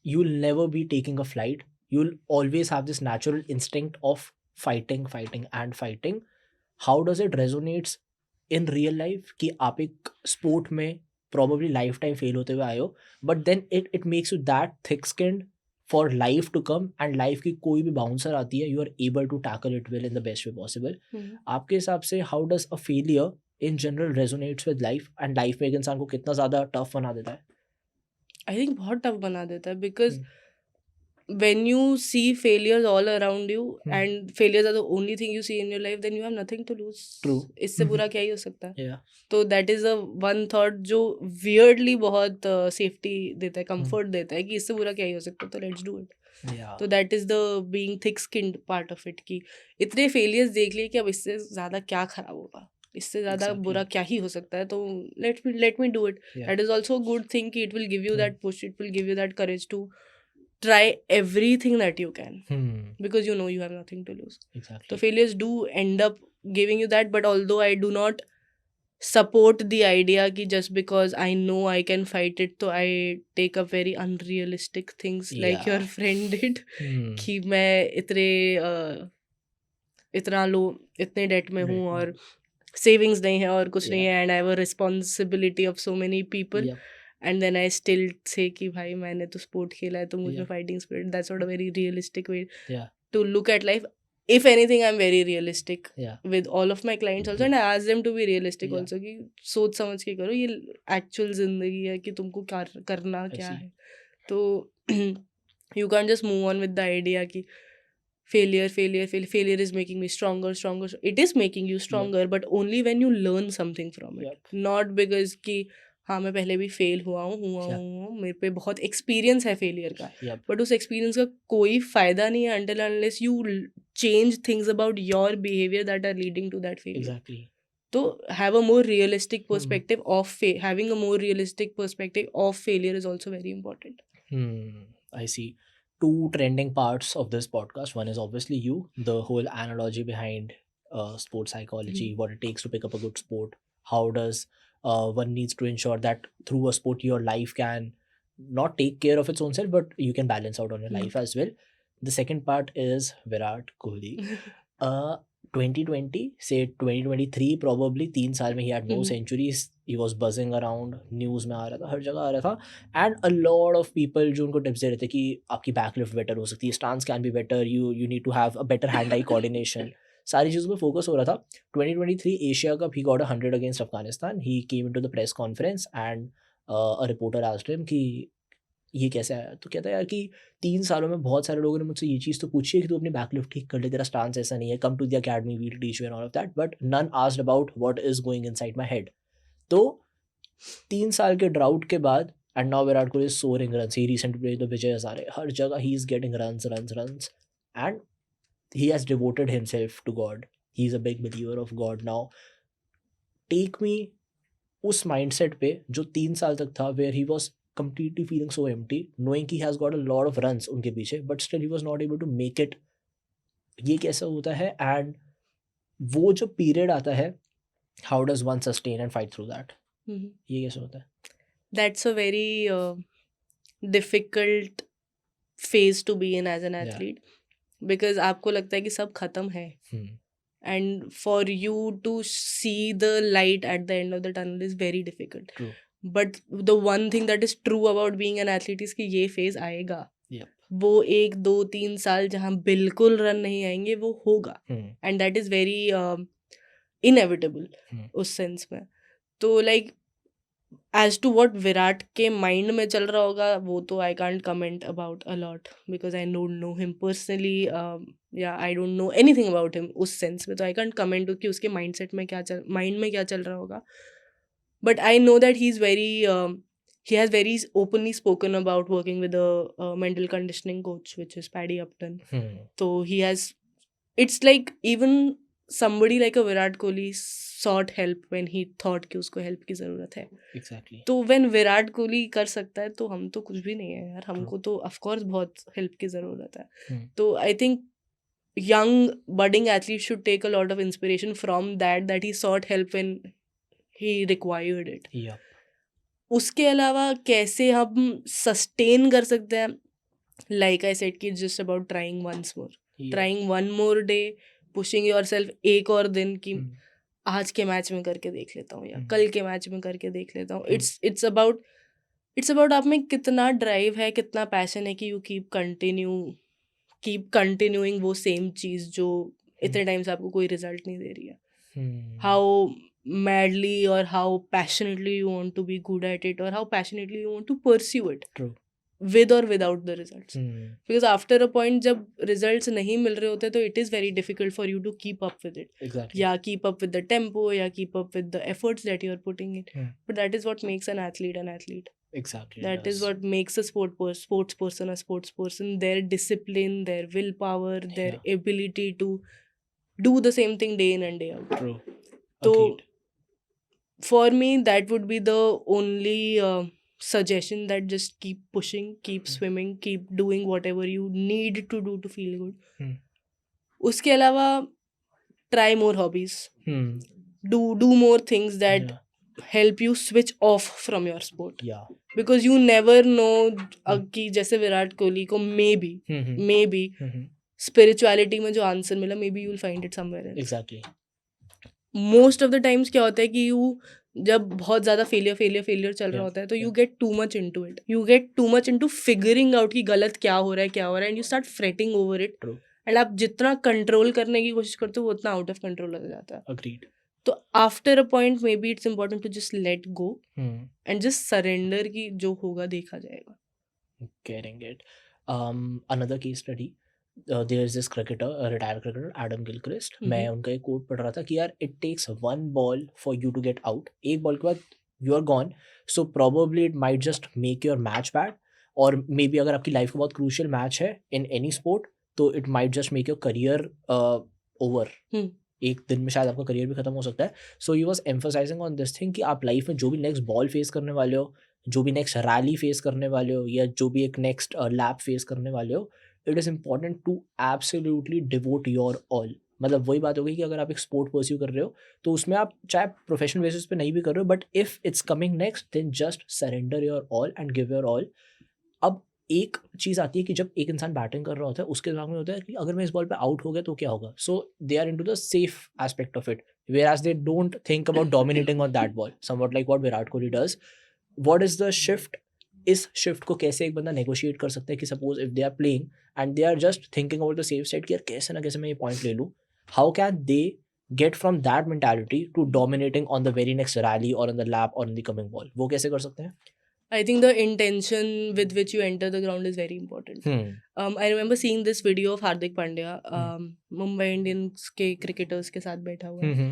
you will never be taking a flight, you will always have this natural instinct of fighting and fighting. How does it resonates in real life कि आप एक sport में probably lifetime fail होते हुए आए हो, but then it makes you that thick skinned for life to come, and life की कोई भी bouncer आती है, you are able to tackle it well in the best way possible. आपके हिसाब से how does a failure in general resonates with life, and life में एक इंसान को कितना ज़्यादा tough बना देता है? I think बहुत टफ बना देता है because when you see failures all around you and failures are the only thing you see in your life, then you have nothing to lose. True. इससे बुरा क्या ही हो सकता है. Yeah. तो that is a one thought जो weirdly बहुत safety देता है, comfort देता है कि इससे बुरा क्या ही हो सकता है, तो let's do it. Yeah. तो that is the being thick skinned part of it कि इतने failures देख लिए कि अब इससे ज़्यादा क्या खराब होगा, इससे ज़्यादा Exactly. बुरा क्या ही हो सकता है, तो let me do it. Yeah. That is also a good thing कि it will give you that push, it will give you that courage to try everything that you can because you know you have nothing to lose. Exactly. So failures do end up giving you that, but although I do not support the idea कि just because I know I can fight it, so I take up very unrealistic things like your friend did कि मैं इतने date में हूँ और savings नहीं है और कुछ नहीं है, and I have a responsibility of so many people, and then I still say कि भाई मैंने तो स्पोर्ट खेला है तो मुझ में fighting spirit. That's not a very realistic way to look at life. If anything, I'm very realistic with all of my clients also, and I ask them to be realistic also कि सोच समझ के करो, ये actual जिंदगी है कि तुमको करना क्या है. तो you can't just move on with the idea कि failure is making me stronger. It is making you stronger, but only when you learn something from it. Not because कि हाँ मैं पहले भी फेल हुआ हूँ, मेरे पे बहुत एक्सपीरियंस है फेलियर का, बट उस एक्सपीरियंस का कोई फायदा नहीं है until unless you change things about your behavior that are leading to that failure. Exactly. So have a more realistic perspective of having a more realistic perspective of failure is also very important. I see. Two trending parts of this podcast. One is obviously you, the whole analogy behind sports psychology, what it takes to pick up a good sport. How does one needs to ensure that through a sport your life can not take care of its own self, but you can balance out on your life as well. The second part is Virat Kohli. 2020 say 2023 probably 3 साल में he had no centuries, he was buzzing around, news में आ रहा था, हर जगह आ रहा था, and a lot of people जो उनको टिप्स दे रहे थे कि आपकी बैकलिफ्ट बेटर हो सकती है, stance can be better, you need to have a better hand eye coordination, सारी चीज़ों पे फोकस हो रहा था. 2023 Asia cup he got 100 against Afghanistan. He came into the press conference and a reporter asked him कि ये कैसे आया, तो कहता है यार कि 3 सालों में बहुत सारे लोगों ने मुझसे ये चीज़ तो पूछी है कि तू अपनी बैकलिफ्ट ठीक कर ले, तेरा स्टांस ऐसा नहीं है, come to the academy, we'll teach you and all of that, but none asked about what is going inside my head. तो 3 साल के ड्राउट के बाद and now Virat Kohli is scoring runs, he recently played the Vijay Hazare, हर जगह ही is getting runs and he has devoted himself to God. He's a big believer of God now. Take me उस mindset पे जो 3 साल तक था, where he was completely feeling so empty, knowing he has got a lot of runs उनके पीछे, but still he was not able to make it. ये कैसा होता है, and वो जो period आता है, how does one sustain and fight through that? ये कैसे होता है? That's a very difficult phase to be in as an Yeah. athlete, because आपको लगता है कि सब खत्म है, and for you to see the light at the end of the tunnel is very difficult. True. But the one thing that is true about being an athlete is कि ये phase आएगा. Yep. वो 1 2 3 साल जहाँ बिल्कुल run नहीं आएंगे वो होगा, and that is very inevitable उस सेंस में. तो like as to what Virat के माइंड में चल रहा होगा वो तो I can't comment about a lot, because I don't know him personally, या I don't know anything about him उस सेंस में, तो आई कांट कमेंट कि उसके माइंड में क्या चल रहा होगा. But I know that he is very he has very openly spoken about working with a mental conditioning coach, which is Paddy Upton. So he has, it's like even somebody like a Virat Kohli sought help when he thought कि उसको help की ज़रूरत है. Exactly. तो when Virat Kohli कर सकता है तो हम तो कुछ भी नहीं है यार, हमको तो of course बहुत help की ज़रूरत है. तो I think young budding athletes should take a lot of inspiration from that he sought help when he required it. Yeah. उसके अलावा कैसे हम सस्टेन कर सकते हैं, लाइक आई सेड कि just about trying once more, trying one more day, pushing yourself एक और दिन कि आज के मैच में करके देख लेता हूँ या कल के मैच में करके देख लेता हूँ. इट्स अबाउट आप में कितना ड्राइव है, कितना पैशन है कि यू कीप कंटिन्यूइंग वो सेम चीज़ जो इतने टाइम से आपको कोई रिजल्ट नहीं दे रही है. How madly or how passionately you want to be good at it, or how passionately you want to pursue it. True. With or without the results. Because after a point जब results नहीं मिल रहे होते तो it is very difficult for you to keep up with it. Exactly. या keep up with the tempo, या keep up with the efforts that you are putting in. But that is what makes an athlete an athlete. Exactly. That is what makes a sports person a sports person. Their discipline, their willpower, their ability to do the same thing day in and day out. True. So Agreed. For me, that would be the only suggestion, that just keep pushing, keep swimming, keep doing whatever you need to do to feel good. उसके अलावा try more hobbies. Do more things that help you switch off from your sport. Yeah. Because you never know कि जैसे विराट कोहली को maybe spirituality में जो answer मिला, maybe you'll find it somewhere else. Exactly. Most of the times क्या होता है कि यू जब बहुत ज़्यादा फेलियर चल रहा होता है तो you gate too much into it, you get too much into figuring out कि गलत क्या हो रहा है and you start fretting over it. And आप जितना कंट्रोल करने की कोशिश करते हो वो उतना आउट ऑफ कंट्रोल हो जाता है. Agreed. तो after a point may be it's important to just let go and just surrender कि जो होगा देखा जाएगा. Getting it. Another case study. There is this cricketer, a retired cricketer, Adam Gilchrist. मैं उनका एक कोट पढ़ रहा था कि यार it takes one ball for you to get out. एक बॉल के बाद you are gone. So probably it might just make your match bad. और maybe अगर आपकी लाइफ का बहुत क्रूशियल मैच है in any sport, तो it might just make your career over. एक दिन में शायद आपका करियर भी खत्म हो सकता है. So he was emphasizing on this thing कि आप लाइफ में जो भी नेक्स्ट बॉल फेस करने वाले हो, जो भी नेक्स्ट रैली फेस करने वाले हो, या जो भी एक नेक्स्ट लैप फेस करने वाले हो, it is important to absolutely devote your all. मतलब वही बात हो गई कि अगर आप एक स्पोर्ट परस्यू कर रहे हो तो उसमें आप चाहे प्रोफेशनल बेसिस पे नहीं भी कर रहे हो, but if it's coming next then just surrender your all and give your all. अब एक चीज़ आती है कि जब एक इंसान बैटिंग कर रहा होता है उसके दिमाग में होता है कि अगर मैं इस बॉल पे आउट हो गया तो क्या होगा. So they are into the safe aspect of it, whereas they don't think about dominating on that ball, somewhat like what Virat Kohli does. What is the shift? इस शिफ्ट को कैसे एक बंदा नेगोशिएट कर सकता है कि suppose if they are playing and they are just thinking about the safe side कि यार कैसे ना कैसे मैं ये पॉइंट ले लूँ, how can they get from that mentality to dominating on the very next rally और ऑन द लैप और ऑन द कमिंग बॉल? वो कैसे कर सकते हैं? I think the intention with which you enter the ground is very important. I remember seeing this video of Hardik Pandya, Mumbai Indians के cricketers के साथ बैठा हुआ है,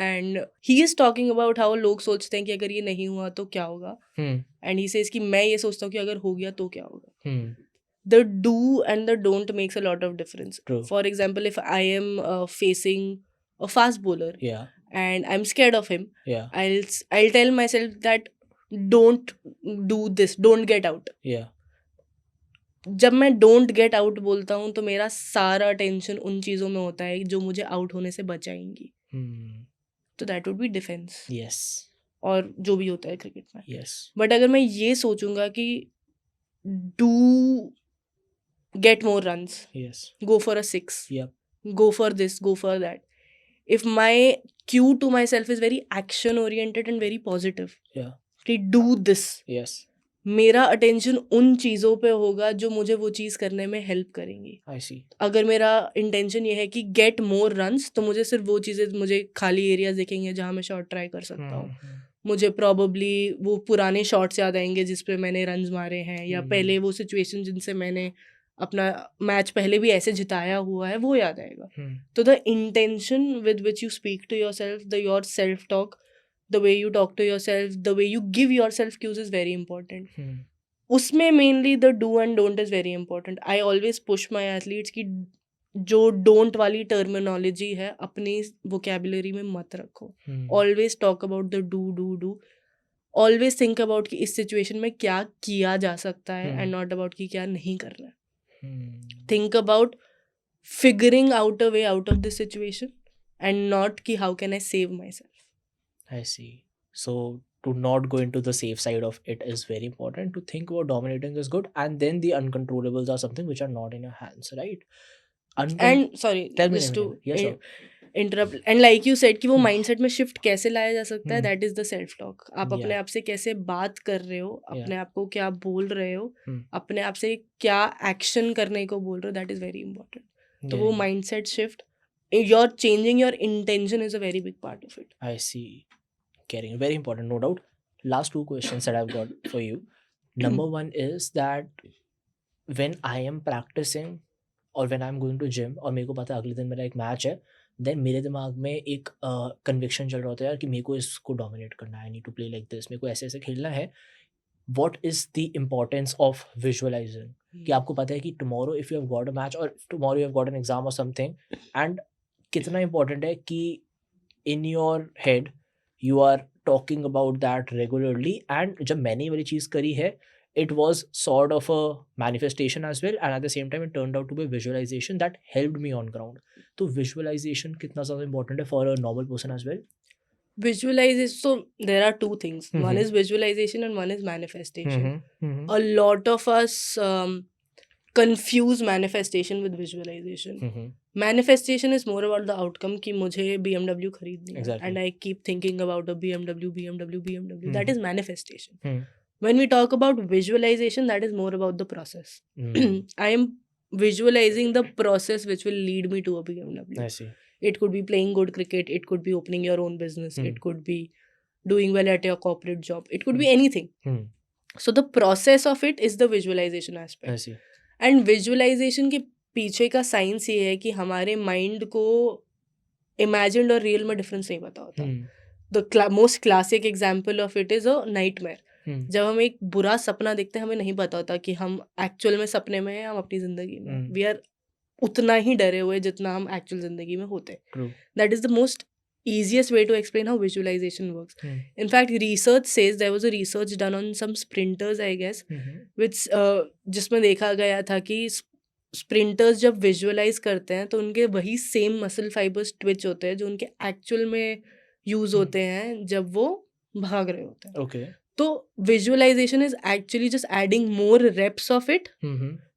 and he is talking about how लोग सोचते हैं कि अगर ये नहीं हुआ तो क्या होगा, and he says कि मैं ये सोचता हूँ कि अगर हो गया तो क्या होगा. The do and the don't makes a lot of difference. True. For example, if I am facing a fast bowler, and I'm scared of him, I'll tell myself that don't do this, don't get out. जब मैं don't get out बोलता हूँ तो मेरा सारा tension उन चीज़ों में होता है जो मुझे आउट होने से बचाएंगी. तो that would be defense. Yes. और जो भी होता है क्रिकेट में. Yes. बट अगर मैं ये सोचूंगा कि do get more runs, go for a 6, go for this, go for that. If my cue to myself is very action oriented and very positive, कि do this, मेरा अटेंशन उन चीज़ों पे होगा जो मुझे वो चीज़ करने में हेल्प करेंगी. I see. अगर मेरा इंटेंशन ये है कि गेट मोर रन्स, तो मुझे सिर्फ वो चीज़ें, मुझे खाली एरियाज दिखेंगे जहाँ मैं शॉट ट्राई कर सकता हूँ. मुझे प्रॉबली वो पुराने शॉट्स याद आएंगे जिस पे मैंने रन्स मारे हैं, या पहले वो सिचुएशन जिनसे मैंने अपना मैच पहले भी ऐसे जिताया हुआ है वो याद आएगा. तो the intention with which you speak to yourself, the your self talk, the way you talk to yourself, the way you give yourself cues is very important. उसमें mainly the do and don't is very important. I always push my athletes कि जो don't वाली terminology है अपनी vocabulary में मत रखो. Always talk about the do. Always think about कि इस situation में क्या किया जा सकता है and not about कि क्या नहीं करना है. Think about figuring out a way out of this situation and not कि how can I save myself. I see. So to not go into the safe side of it is very important. To think about dominating is good, and then the uncontrollables are something which are not in your hands, right? And sorry, just to interrupt. And like you said कि वो mindset में shift कैसे लाया जा सकता है, that is the self talk. आप अपने आप से कैसे बात कर रहे हो, अपने आप को क्या बोल रहे हो, अपने आप से क्या action करने को बोल रहे हो, that is very important. तो वो mindset shift, you're changing your intention is a very big part of it. I see. Caring, very important, no doubt. Last two questions that I've got for you. Number one is that when I am practicing or when I'm going to gym और मेरे को पता है अगले दिन मेरा एक match है, then मेरे दिमाग में एक conviction चल रहा होता है यार कि मेरे को इसको dominate करना है, I need to play like this, मेरे को ऐसे ऐसे खेलना है. What is the importance of visualizing? कि आपको पता है कि tomorrow if you have got a match or tomorrow you have got an exam or something, and कितना important है कि in your head you are talking about that regularly. And जब मैंने ये वाली चीज़ करी है, it was sort of a manifestation as well, and at the same time it turned out to be visualization that helped me on ground. तो visualization कितना ज़्यादा important है for a normal person as well? Visualization, so there are two things. One is visualization and one is manifestation. A lot of us confuse manifestation with visualization. Manifestation is more about the outcome कि मुझे BMW खरीदनी है, and I keep thinking about a BMW. That is manifestation. When we talk about visualization, that is more about the process. I am visualizing the process which will lead me to a BMW. I see. It could be playing good cricket, it could be opening your own business, it could be doing well at your corporate job, it could be anything. So the process of it is the visualization aspect. I see. And visualization के पीछे का science ये है कि हमारे mind को imagined और real में डिफरेंस नहीं पता होता. The most classic example of it is a nightmare. जब हम एक बुरा सपना देखते हैं हमें नहीं पता होता कि हम एक्चुअल में सपने में हैं, हम अपनी जिंदगी में. वी आर उतना ही डरे हुए जितना हम एक्चुअल जिंदगी में होते हैं. That is the most easiest way to explain how visualization works. In fact, research says there was a research done on some sprinters, I guess, which जिसमें देखा गया था कि स्प्रिंटर्स जब विजुअलाइज करते हैं तो उनके वही सेम मसल फाइबर्स ट्विच होते हैं जो उनके एक्चुअल में यूज होते हैं जब वो भाग रहे होते हैं. ओके. तो visualization is actually just adding more reps of it,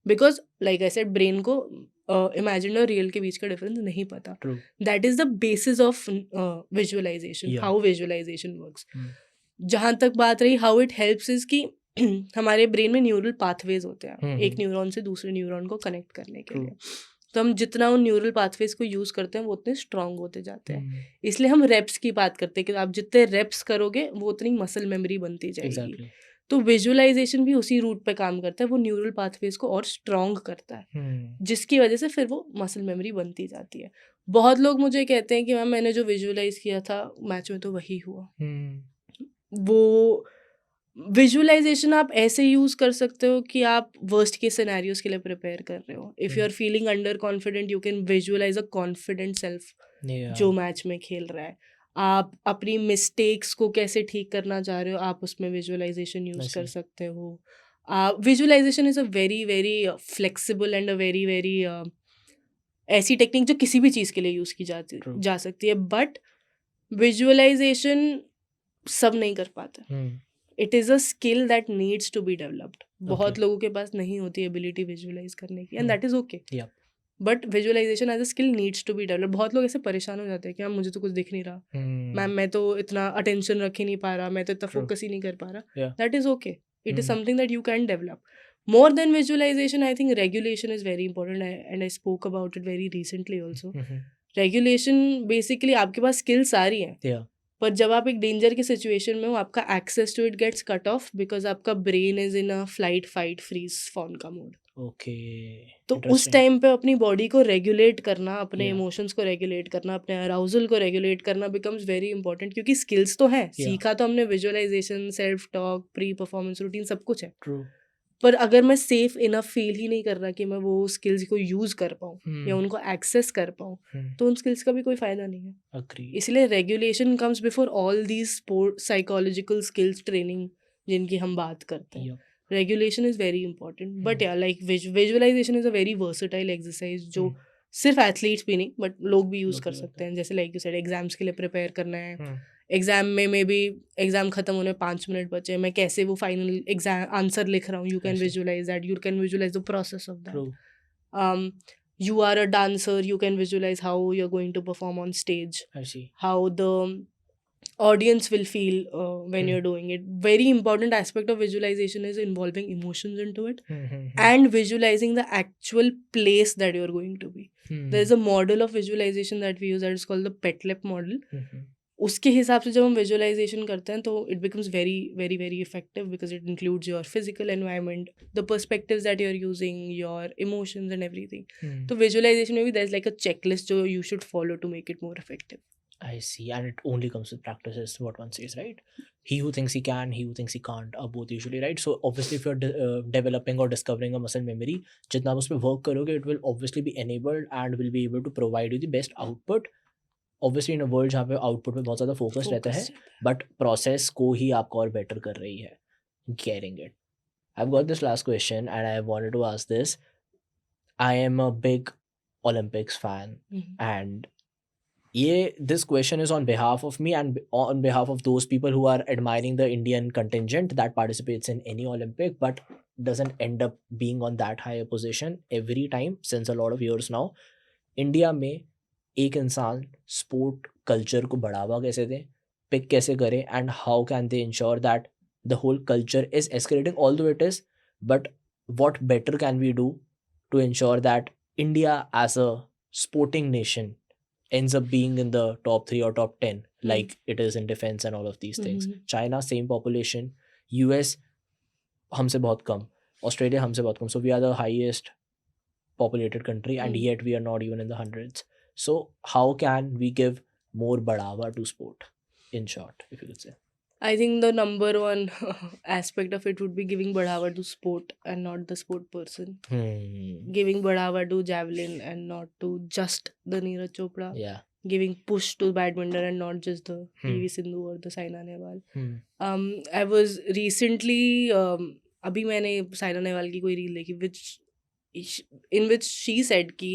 because like I said brain को इमेजिन और रियल के बीच का डिफरेंस नहीं पता. True. That is the basis of visualization, Yeah. How visualization works. Hmm. जहाँ तक बात रही हाउ इट हेल्प्स इज कि हमारे ब्रेन में न्यूरल पाथवेज होते हैं हम्म. एक न्यूरॉन से दूसरे न्यूरॉन को कनेक्ट करने के True. लिए. तो हम जितना उन न्यूरल पाथवेज को यूज करते हैं वो उतने स्ट्रांग होते जाते हैं. Hmm. इसलिए हम रेप्स की बात करते हैं कि आप जितने रेप्स करोगे वो उतनी मसल मेमोरी बनती जाएगी. Exactly. तो विजुअलाइजेशन भी उसी रूट पे काम करता है, वो न्यूरल पाथवेज को और स्ट्रांग करता है, Hmm. जिसकी वजह से फिर वो मसल मेमोरी बनती जाती है. बहुत लोग मुझे कहते हैं कि मैम मैंने जो विजुअलाइज किया था मैच में तो वही हुआ. Hmm. वो विजुअलाइजेशन आप ऐसे यूज कर सकते हो कि आप वर्स्ट केस सिनेरियोज के लिए प्रिपेयर कर रहे हो. If you are feeling under confident you can visualize a confident self Yeah. जो मैच में खेल रहा है. आप अपनी मिस्टेक्स को कैसे ठीक करना चाह रहे हो आप उसमें विजुअलाइजेशन यूज कर see. सकते हो. Visualization is a very very flexible and a very very easy technique जो किसी भी चीज़ के लिए यूज़ की True. जा सकती है. बट विजुअलाइजेशन सब नहीं कर पाते. Hmm. It is a skill that needs to be developed. बहुत Okay. लोगों के पास नहीं होती एबिलिटी विजुअलाइज करने की and that is okay. Yep. But visualization as a skill needs to be develop. बहुत लोग ऐसे परेशान हो जाते हैं कि मैम मुझे तो कुछ दिख नहीं रहा, Hmm. मैम मैं तो इतना अटेंशन रख ही नहीं पा रहा, मैं तो इतना True. फोकस ही नहीं कर पा रहा. Yeah. That is okay. It is Hmm. Something that you can develop. More than visualization, I think regulation is very important, and I spoke about it very recently also. Mhm. Regulation basically आपके पास skills सारी हैं, Yeah. पर जब आप एक danger की situation में हो आपका access to it gets cut off because आपका brain is in a flight fight freeze fawn का मोड. Okay. तो उस Interesting. टाइम पे अपनी बॉडी को रेगुलेट करना, अपने Yeah. इमोशंस को रेगुलेट करना, अपने अराउजल को रेगुलेट करना बिकम्स वेरी इंपॉर्टेंट. क्योंकि स्किल्स तो हैं, सीखा तो हमने visualization, self talk, pre performance routine सब कुछ है. True. पर अगर मैं सेफ इनफ फील ही नहीं कर रहा कि मैं वो स्किल्स को यूज कर पाऊँ Hmm. या उनको एक्सेस कर पाऊँ, Hmm. तो उन स्किल्स का भी कोई फायदा नहीं है. Agree. इसलिए regulation comes before all these sport psychological skills training जिनकी हम बात करते हैं. Yep. Regulation is very important. But yeah like visualization is a very versatile exercise जो सिर्फ एथलीट्स भी नहीं बट लोग भी यूज लोग कर भी सकते हैं. जैसे लाइक यू सेड एग्जाम्स के लिए प्रिपेयर करना है, Hmm. एग्जाम में मे बी एग्जाम खत्म होने 5 मिनट बचे, मैं कैसे वो फाइनल एग्जाम आंसर लिख रहा हूँ. You can I see. Visualize that, you can visualize the process of that. True. You are a dancer, you can visualize how you're going to perform on stage, I see. how the audience will feel when you're doing it. Very important aspect of visualization is involving emotions into it and visualizing the actual place that you're going to be. There is a model of visualization that we use that is called the PETLEP model. उसके हिसाब से जब हम visualisation करते हैं तो it becomes very very very effective because it includes your physical environment, the perspectives that you are using, your emotions and everything. तो visualization में भी there is like a checklist जो you should follow to make it more effective. I see. And it only comes with practice, is what one says, right? He who thinks he can, he who thinks he can't, are both usually right. So obviously, if you're developing or discovering a muscle memory, जितना आप उस पर work करोगे, it will obviously be enabled and will be able to provide you the best output. Obviously, in a world जहाँ पे output पे बहुत ज़्यादा focus रहता है, but process को ही आपको और better कर रही है. Getting it. I've got this last question and I wanted to ask this. I am a big Olympics fan and this question is on behalf of me and on behalf of those people who are admiring the Indian contingent that participates in any Olympic but doesn't end up being on that high a position every time since a lot of years now. India में एक इंसान sport culture को बढ़ावा कैसे दे, pick कैसे करे, and how can they ensure that the whole culture is escalating, although it is, but what better can we do to ensure that India as a sporting nation ends up being in the top 3 or top 10 like it is in defense and all of these things. China same population, US हमसे बहुत कम, Australia हमसे बहुत कम, so we are the highest populated country and yet we are not even in the hundreds. So how can we give more बढ़ावा to sport, in short, if you could say? I think the number one aspect of it would be giving बढ़ावा to sport and not the sport person. Giving बढ़ावा to javelin and not to just the Neeraj Chopra. Yeah. Giving push to badminton and not just the PV Sindhu or the Saina Nehwal. I was recently अभी मैंने साइना नेहवाल की कोई reel देखी which in which she said कि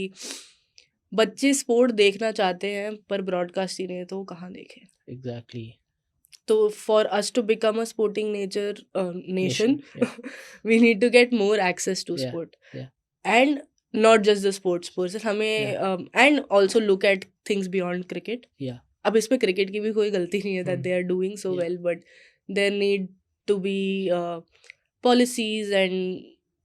बच्चे sport देखना चाहते हैं पर ब्रॉडकास्ट ही नहीं है तो वो कहाँ देखें. Exactly. So for us to become a sporting nation, Yeah. we need to get more access to Yeah. sport. Yeah. And not just the sports person, हमें Yeah. and also look at things beyond cricket. Yeah. अब इसमें cricket की भी कोई गलती नहीं है that they are doing so Yeah. well, but there need to be policies and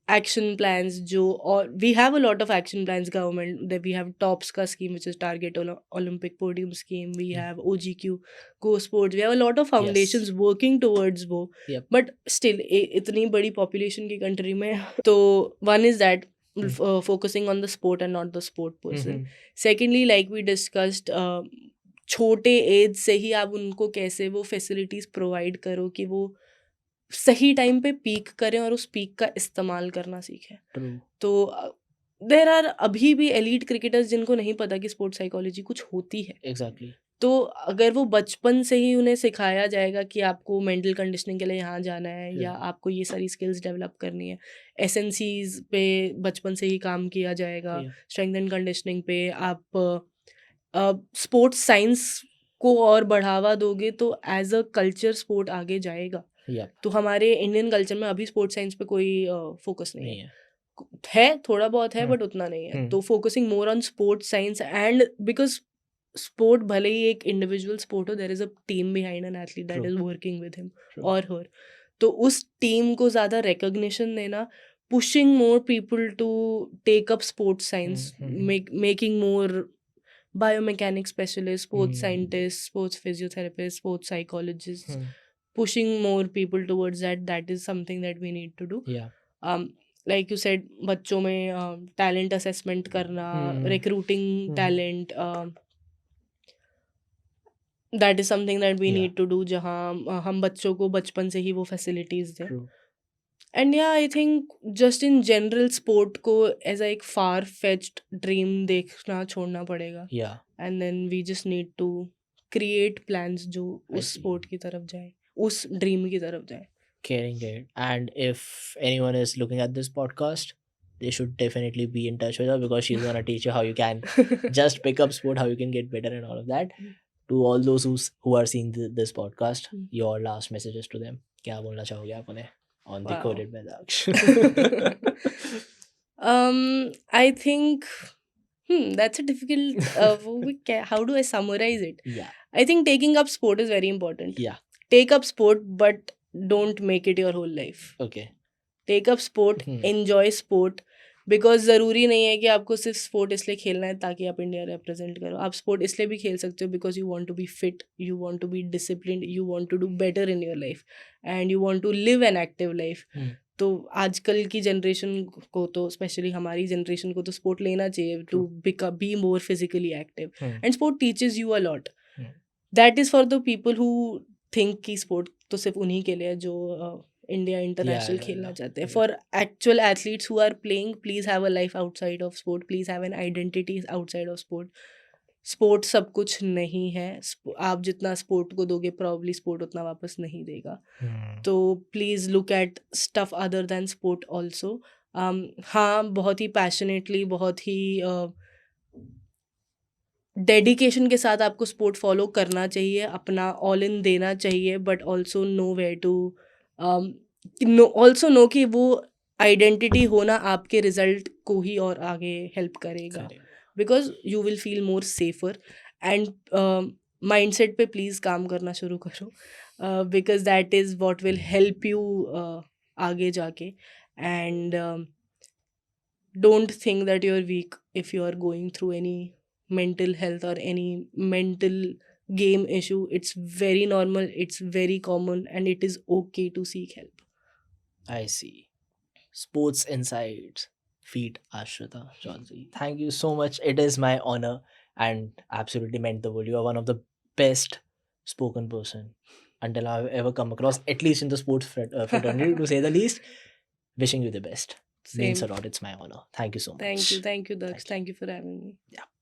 action plans जो, और we have a lot of action plans government, that we have TOPS का scheme which is Target Olympic Podium scheme, we have OGQ Go Sports, we have a lot of foundations working towards वो. Yep. But still इतनी बड़ी population की country में तो one is that focusing on the sport and not the sport person. Secondly, like we discussed, छोटे as से ही आप उनको कैसे वो फैसिलिटीज़ प्रोवाइड करो कि वो सही टाइम पे पीक करें और उस पीक का इस्तेमाल करना सीखें. True. तो देर आर अभी भी एलीट क्रिकेटर्स जिनको नहीं पता कि स्पोर्ट्स साइकोलॉजी कुछ होती है. Exactly. तो अगर वो बचपन से ही उन्हें सिखाया जाएगा कि आपको मेंटल कंडीशनिंग के लिए यहाँ जाना है या आपको ये सारी स्किल्स डेवलप करनी है, एसएनसीज पे बचपन से ही काम किया जाएगा, स्ट्रेंथ एंड कंडीशनिंग पे आप स्पोर्ट्स साइंस को और बढ़ावा दोगे तो एज अ कल्चर स्पोर्ट आगे जाएगा. Yeah. तो हमारे इंडियन कल्चर में अभी स्पोर्ट्स साइंस पे कोई फोकस नहीं नहीं है. है. है थोड़ा बहुत है बट उतना नहीं है. तो focusing more on sports science and because sport भले ही एक इंडिविजुअल स्पोर्ट हो, there is a team behind an athlete that True. Is working with him True. और हर. तो उस टीम को ज़्यादा रिकॉग्निशन देना, pushing more people to take up sports science, making more biomechanics specialists, sports scientists, sports physiotherapists, sports psychologists, pushing more people towards that is something that we need to do. Yeah. Like you said, बच्चों में talent assessment करना, recruiting talent, that is something that we need to do, जहाँ हम बच्चों को बचपन से ही वो facilities दें. True. And yeah, I think just in general sport को as a एक far fetched dream देखना छोड़ना पड़ेगा. Yeah. And then we just need to create plans जो I उस see. sport की तरफ जाए, उस dream की तरफ जाए. Caring it. And if anyone is looking at this podcast, they should definitely be in touch with her because she's gonna teach you how you can just pick up sport, how you can get better and all of that. To all those who are seeing this podcast, your last messages to them. क्या बोलना चाहोगे आप उन्हें on the Wow. Coded by Daksh? I think that's a difficult how do I summarize it? Yeah. I think taking up sport is very important. Yeah. Take up sport but don't make it your whole life. Okay. Take up sport, enjoy sport, because ज़रूरी नहीं है कि आपको सिर्फ sport इसलिए खेलना है ताकि आप इंडिया रिप्रेजेंट करो. आप स्पोर्ट इसलिए भी खेल सकते हो because you want to be fit, you want to be disciplined, you want to do better in your life and you want to live an active life. तो आजकल की जनरेशन को तो स्पेशली हमारी जनरेशन को तो स्पोर्ट लेना चाहिए to be more physically active. And sport teaches you a lot. That is for the people who think कि स्पोर्ट तो सिर्फ उन्हीं के लिए जो इंडिया इंटरनेशनल खेलना चाहते हैं. For actual athletes who are playing, please have a life outside of sport, please have an identity outside of sport. Sport सब कुछ नहीं है. आप जितना स्पोर्ट को दोगे प्रॉब्ली स्पोर्ट उतना वापस नहीं देगा. तो please look at stuff other than sport also. हाँ, बहुत ही पैशनेटली, बहुत ही डेडिकेशन के साथ आपको स्पोर्ट फॉलो करना चाहिए, अपना ऑल इन देना चाहिए, but also know where to also know कि वो आइडेंटिटी होना आपके रिजल्ट को ही और आगे हेल्प करेगा. Because you will feel more safer. And mindset पे प्लीज़ काम करना शुरू करो, because that is what will help you आगे जाके. And don't think that you are weak if you are going through any mental health or any mental game issue. It's very normal, it's very common, and it is okay to seek help. I see. Sports Insights, Feet Ashrita Chaudhary. Thank you so much. It is my honor and absolutely meant the world. You are one of the best spoken person until I've ever come across, at least in the sports fraternity, to say the least. Wishing you the best. Same. Means a lot. It's my honor. Thank you so much. Thank you, Daksh. Thank you for having me. Yeah.